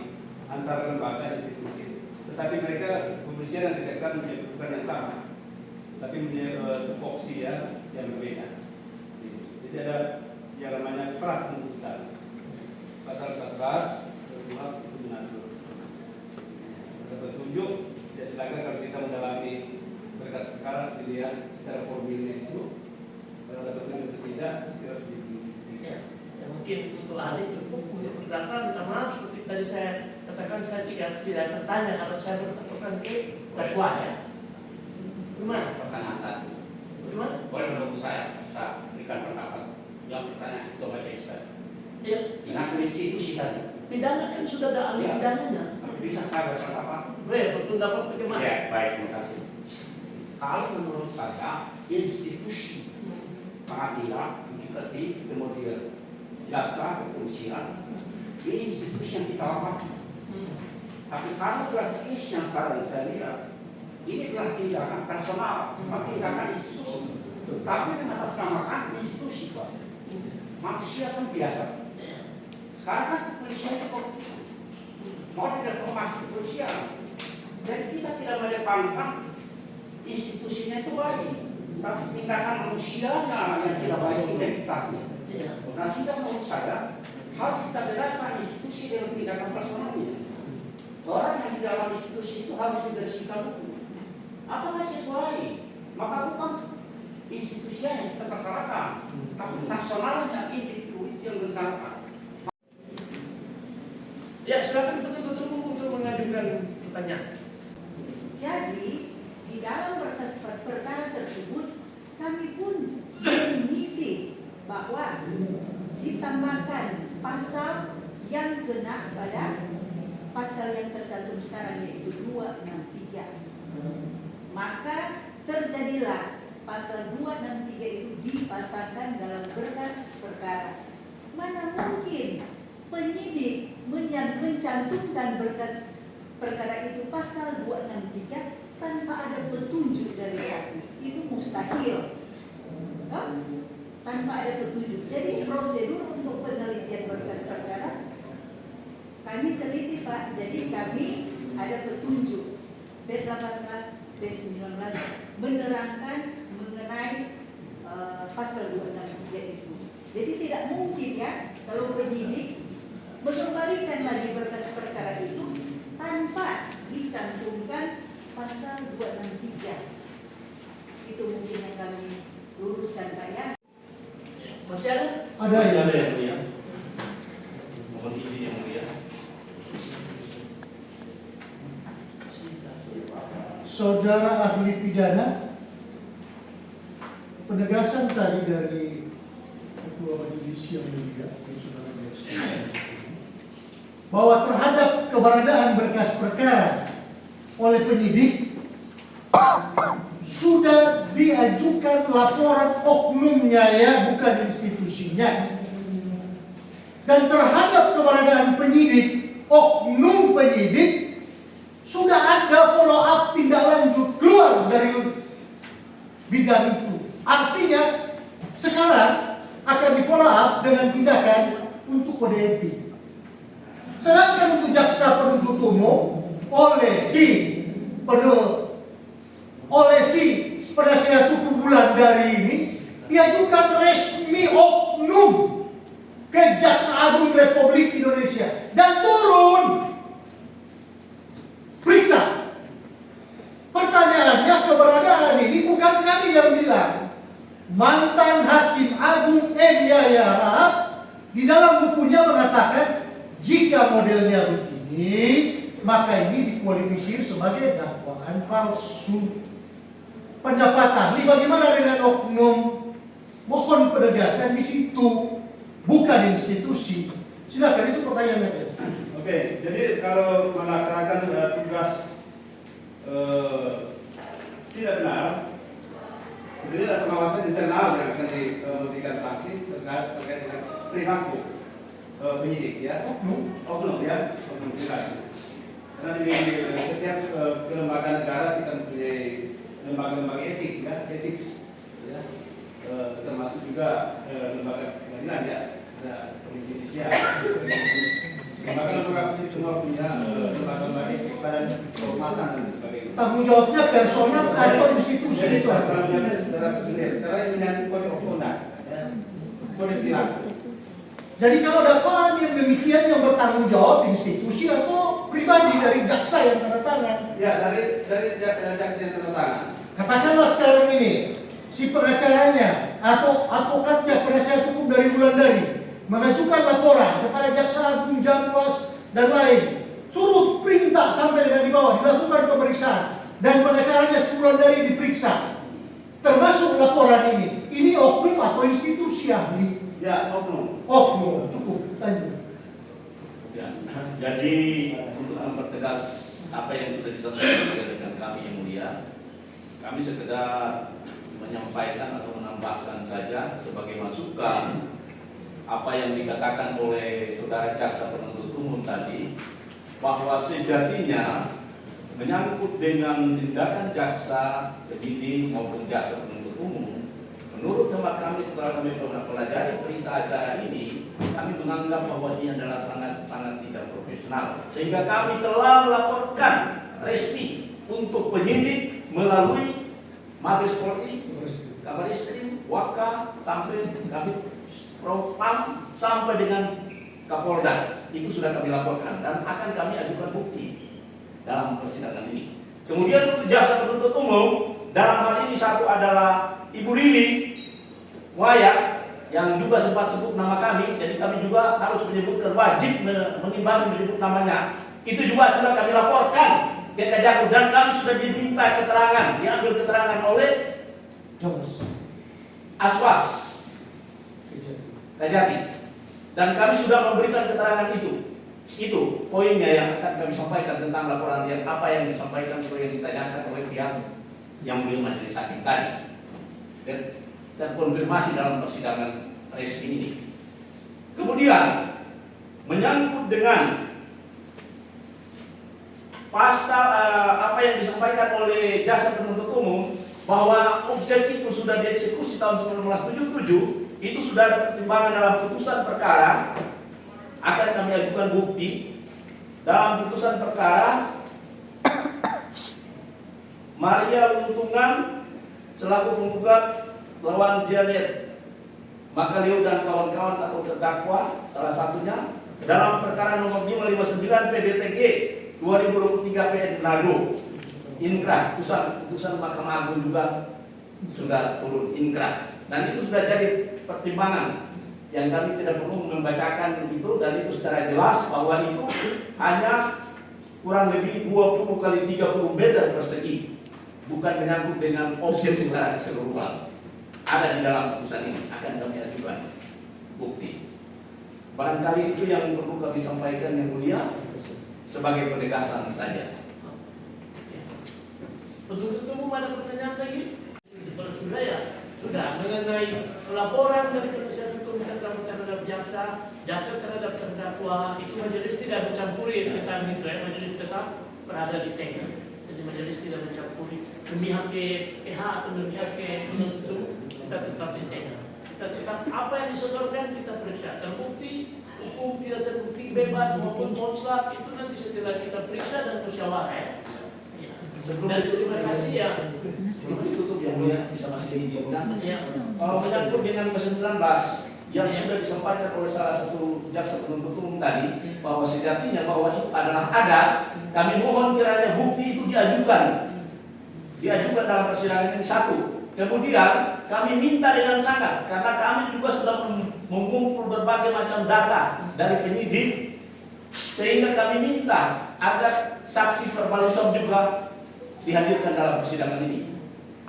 antara lembaga institusi, tetapi mereka kepolisian dan kejaksaan bukan yang sama, tapi punya tupoksi ya yang berbeda. Jadi ada yang namanya pra penuntutan, pasal 14 KUHP itu mengatur. Ada petunjuk, ya silakan kalau kita mendalami berkas perkara dilihat secara formilnya itu, kalau ada petunjuk itu tidak, harus Ya, mungkin untuk ahli cukup untuk terdaftar. Minta maaf seperti tadi saya katakan, saya tidak akan tanya kalau saya berpatokan ke dakwaan ya. Gimana? Pertanyaan. Gimana? Boleh menunggu saya berikan pendapat. Yang pertanyaan itu baca Ustaz. Ya, Dengan institusi tadi. pidana kan sudah ada ahli pidananya. Bisa saya berpendapat? Berpendapat bagaimana? Ya, baik, terima kasih. Kalau menurut saya, institusi pengadilan, yudikatif, kemudian jaksa, kepolisian, ini institusi yang kita hormati. Tapi kalau praktis yang sekarang saya lihat, ini telah tindakan personal, tindakan institusi. Tapi mengatasnamakan institusi, Pak. Manusia kan biasa. Sekarang kan kepolisian itu mau direformasi kepolisian. Jadi kita tidak mengedepankan institusinya itu baik, tapi tindakan manusianya yang tidak baik, identitasnya. Nah, sehingga menurut saya harus kita bedakan institusi dengan tindakan personalnya. Orang yang di dalam institusi itu harus dibersihkan hukum. Apakah sesuai? Maka bukan institusinya yang kita persalahkan, tapi personalnya individu itu yang disalahkan. Ya, silakan penuntut umum untuk mengajukan pertanyaan. Jadi, di dalam berkas perkara tersebut, kami pun mengisi bahwa ditambahkan pasal yang kena pada pasal yang tercantum sekarang, yaitu 263. Maka terjadilah pasal 263 itu dipasangkan dalam berkas perkara. Mana mungkin penyidik mencantumkan berkas perkara itu pasal 263 tanpa ada petunjuk dari hakim? Itu mustahil. Tanpa ada petunjuk. Jadi prosedur untuk penelitian berkas perkara kami teliti, Pak. Jadi kami ada petunjuk B18, B19 menerangkan mengenai pasal 263 itu. Jadi tidak mungkin ya kalau penyidik mengembalikan lagi berkas perkara itu tanpa dicantumkan pasal 263. Itu mungkin yang kami luruskan, Pak ya. Masih ada? Ada ya. Ada yang mulia. Mohon izin yang mulia. Saudara ahli pidana, penegasan tadi dari Ketua Majelis yang mulia, Saudara Jaksa, bahwa terhadap keberadaan berkas perkara oleh penyidik sudah diajukan laporan oknumnya ya, bukan institusinya. Dan terhadap keberadaan penyidik, oknum penyidik, sudah ada follow up tindak lanjut keluar dari bidang itu. Artinya sekarang akan di follow up dengan tindakan untuk kode etik. Sedangkan untuk jaksa penuntut umum oleh si penasihat hukum bulan dari ini diajukan resmi oknum ke Jaksa Agung Republik Indonesia dan turun periksa. Pertanyaannya, keberadaan ini bukan kami yang bilang. Mantan Hakim Agung M. Yahya Rahab di dalam bukunya mengatakan jika modelnya begini, maka ini dikualifikasi sebagai dakwaan palsu. Pendapat ahli bagaimana dengan oknum? Mohon penegasan di situ, bukan institusi. Silakan, itu pertanyaannya. Oke, jadi kalau melaksanakan tugas tidak benar, jadi ada pengawasan internal yang akan diberikan sanksi terkait dengan perilaku penyidik ya, oknum ya, oknum tidak. Karena di setiap kelembagaan negara kita mempunyai lembaga-lembaga etik ya, ethics ya, termasuk juga lembaga pengadilan ya, ada komisi judisial. Lembaga-lembaga semua punya lembaga-lembaga etik, badan kehormatan dan sebagainya. Tanggung jawabnya personal atau institusi itu? Tanggung jawabnya secara personal, karena ini menyangkut kode of conduct, kode perilaku. Jadi kalau dakwaan yang demikian yang bertanggung jawab institusi atau pribadi dari jaksa yang tanda tangan? Ya, dari jaksa yang tanda tangan. Katakanlah sekarang ini si pengacaranya atau advokatnya penasihat hukum dari Wulandari mengajukan laporan kepada Jaksa Agung Jamwas dan lain, suruh perintah sampai dengan di bawah dilakukan pemeriksaan dan pengacaranya si Wulandari diperiksa, termasuk laporan ini oknum atau institusi ahli? Ya, oknum. Oknum, cukup, lanjut. Ya, jadi untuk mempertegas apa yang sudah disampaikan dengan kami yang mulia, kami sekedar menyampaikan atau menambahkan saja sebagai masukan apa yang dikatakan oleh saudara jaksa penuntut umum tadi, bahwa sejatinya menyangkut dengan tindakan jaksa penyidik maupun jaksa penuntut umum, menurut hemat kami setelah kami mempelajari berita acara ini, kami menganggap bahwa ini adalah sangat tidak profesional, sehingga kami telah melaporkan resmi untuk penyidik melalui Mabes Polri, Kabar Eskrim, Waka, sampai kami Propam sampai dengan Kapolda. Itu sudah kami laporkan dan akan kami ajukan bukti dalam persidangan ini. Kemudian untuk jaksa penuntut umum, dalam hal ini satu adalah Ibu Rili Muaya yang juga sempat sebut nama kami, jadi kami juga harus menyebutkan, wajib mengimbangi menyebut namanya. Itu juga sudah kami laporkan ke Kejagung dan kami sudah diminta keterangan, diambil keterangan oleh Aswas Kajati, dan kami sudah memberikan keterangan itu. Itu poinnya yang akan kami sampaikan tentang laporan yang apa yang disampaikan atau yang ditanyakan oleh pihak yang mulia majelis hakim tadi, dan terkonfirmasi dalam persidangan resmi ini. Kemudian menyangkut dengan pasal apa yang disampaikan oleh jaksa penuntut umum bahwa objek itu sudah dieksekusi tahun 1977, itu sudah ada pertimbangan dalam putusan perkara, akan kami ajukan bukti dalam putusan perkara Maria Untungan selaku penggugat lawan Janet Makaleo dan kawan-kawan atau terdakwa salah satunya dalam perkara nomor 559 PDTG 2023 PN Nado inkrah. Putusan Mahkamah Agung juga sudah turun inkrah, dan itu sudah jadi pertimbangan yang kami tidak perlu membacakan itu, dan itu secara jelas bahwa itu hanya kurang lebih 20 kali 30 meter persegi, bukan menyangkut dengan objek secara keseluruhan. Ada di dalam putusan ini, akan kami ajukan bukti. Barangkali itu yang perlu kami sampaikan yang mulia sebagai penegasan saja. Penuntut umum ada pertanyaan lagi? Kalau sudah ya, sudah mengenai laporan dari penasihat hukum terhadap jaksa terhadap terdakwa, itu majelis tidak mencampuri tentang itu ya, majelis tetap berada di tengah. Jadi majelis tidak mencampuri memihak ke PH atau memihak ke penuntut, kita tetap di tengah. Kita tetap apa yang disodorkan kita periksa, terbukti hukum tidak terbukti bebas maupun mutlak, itu nanti setelah kita periksa dan musyawarah ya. Dan terima kasih ya. Sebelum ditutup yang mulia bisa masih diizinkan. Ya. Kalau menyangkut dengan ke-19 yang sudah disampaikan oleh salah satu jaksa penuntut umum tadi, bahwa sejatinya bahwa itu adalah ada, kami mohon kiranya bukti itu diajukan dalam persidangan ini satu. Kemudian kami minta dengan sangat, karena kami juga sudah mengumpul berbagai macam data dari penyidik, sehingga kami minta agar saksi verbalisum juga dihadirkan dalam persidangan ini.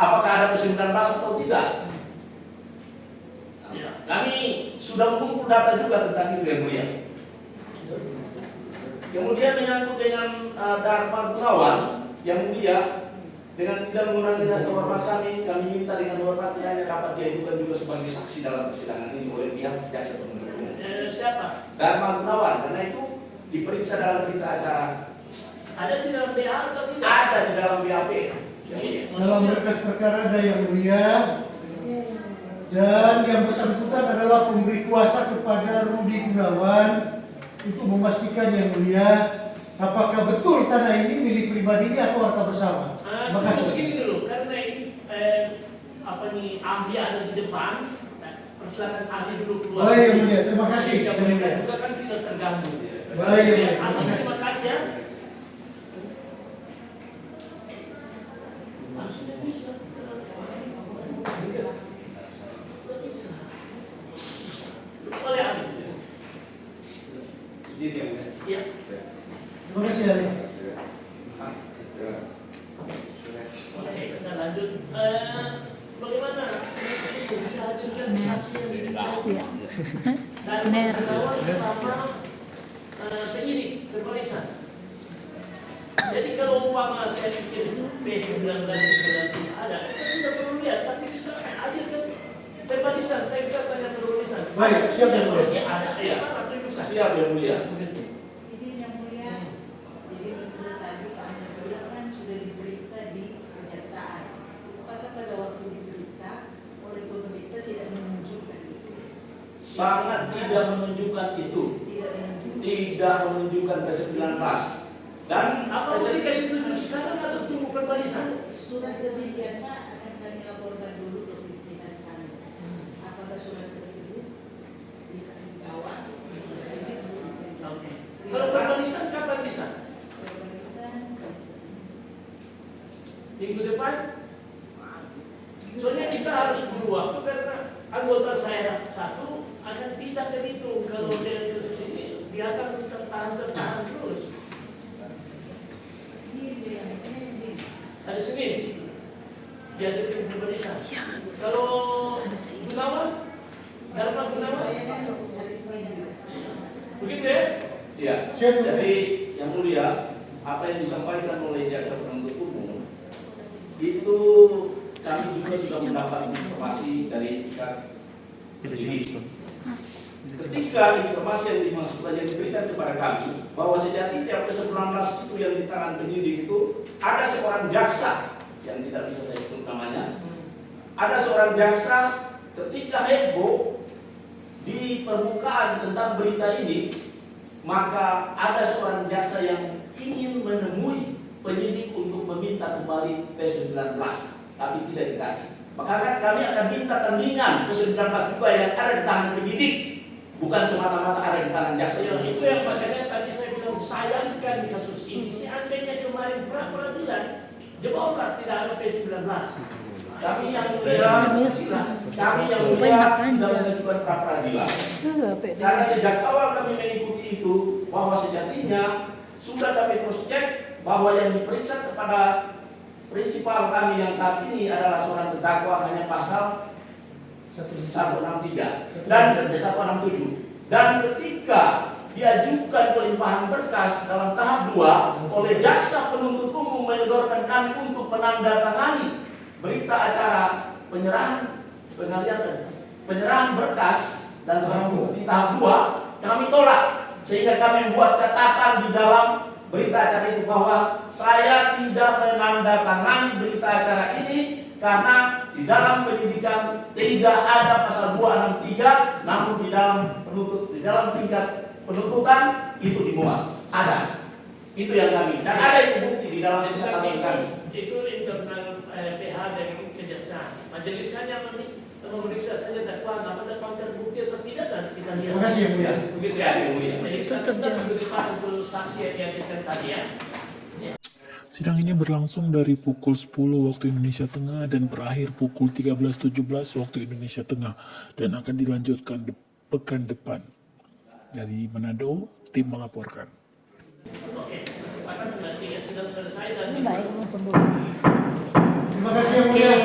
Apakah ada ke-19 atau tidak? Ya. Kami sudah mengumpul data juga tentang itu yang mulia. Kemudian menyangkut dengan Dharma Gunawan yang mulia, dengan tidak mengurangi rasa hormat kami minta dengan hormat hanya dapat diajukan juga sebagai saksi dalam persidangan ini oleh pihak jaksa penuntut umum. Siapa? Dharma Gunawan, karena itu diperiksa dalam berita acara. Ada di dalam BA atau tidak? Ada di dalam BAP. Dalam berkas perkara ada yang mulia, dan yang bersangkutan adalah pemberi kuasa kepada Rudi Gunawan untuk memastikan yang mulia apakah betul tanah ini milik pribadinya atau harta bersama. Terima kasih. Begini dulu, karena ini ahli ada di depan, persilakan ahli dulu keluar. Baik yang mulia, terima kasih. Yang Yang mereka mulia. juga kan tidak terganggu. Baik yang mulia, Ahli, terima kasih. terima kasih ya. Sudah bisa. Boleh ahli. Sendiri yang mulia. Iya. Terima kasih Ali. Oke, kita lanjut. Bagaimana bisa hadirkan saksi yang diminta dan kawan sama penyidik berbarisan. Jadi kalau umpama saya pikir P19 ada, kita tidak perlu lihat, tapi kita hadirkan berbarisan, kita tanya berbarisan. Baik, siap yang mulia. Ya ada, ya atau bukan? Siap yang mulia. Izin yang mulia, jadi itu tadi Pak Anda bilang kan sudah diperiksa di kejaksaan. Apakah pada waktu diperiksa oleh pemeriksa tidak menunjukkan itu? Sangat tidak menunjukkan itu. Tidak menunjukkan ke-19. Dan Apa mau dikasih tunjuk sekarang atau tunggu perbarisan? Surat demikian Pak akan kami laporkan dulu ke pimpinan kami. Apakah surat tersebut bisa dibawa? Oke. Kalau perbarisan kapan bisa? Perbarisan Minggu depan? Soalnya kita harus buru waktu karena anggota saya satu akan pindah ke Bitung. Kalau dia kasus ini, dia akan tertahan terus. Hari Senin jadi pemeriksaan. Kalau Gunawan, Dharma Gunawan, begitu ya? Iya. Jadi yang mulia, apa yang disampaikan oleh jaksa penuntut umum itu kami juga sudah mendapat informasi dari pihak penyidik. Ketika informasi yang diberikan kepada kami bahwa sejati TPS 19 itu yang di tangan penyidik itu ada seorang jaksa yang tidak bisa saya sebut namanya. Ada seorang jaksa ketika heboh di permukaan tentang berita ini, maka ada seorang jaksa yang ingin menemui penyidik untuk meminta kembali P19, tapi tidak dikasih. Maka kami akan minta tandingan P19 juga yang ada di tangan penyidik, bukan semata-mata ada di tangan jaksa. Itu yang makanya tadi saya bilang sayangkan di kasus ini, seandainya kemarin peradilan jebol tidak ada P19. Kami yang mulia tidak mengajukan pra peradilan. Karena sejak awal kami mengikuti itu bahwa sejatinya sudah kami cross check bahwa yang diperiksa kepada prinsipal kami yang saat ini adalah seorang terdakwa hanya pasal 163 dan 167. Dan ketika diajukan pelimpahan berkas dalam tahap 2 oleh jaksa penuntut umum menyodorkan kami untuk menandatangani berita acara penyerahan berkas dan barang bukti tahap 2, kami tolak sehingga kami membuat catatan di dalam berita acara itu bahwa saya tidak menandatangani berita acara ini karena di dalam penyidikan tidak ada pasal 263, namun di dalam tingkat penuntutan itu dimuat. Ada. Itu yang kami. Dan ada itu bukti di dalam catatan kami. Itu internal PH dan kejaksaan. Majelis hanya memeriksa saja dakwaan, apa dakwaan terbukti atau tidak, dan kita lihat. Terima kasih yang mulia. Begitu ya. Tutup Kita jam. tunggu depan untuk saksi yang dihadirkan tadi ya. Sidang ini berlangsung dari pukul 10 waktu Indonesia Tengah dan berakhir pukul 13.17 waktu Indonesia Tengah dan akan dilanjutkan pekan depan. Dari Manado, tim melaporkan. Oke, kesempatan berarti ya sudah selesai dan Baik, sembuh. Terima kasih yang mulia.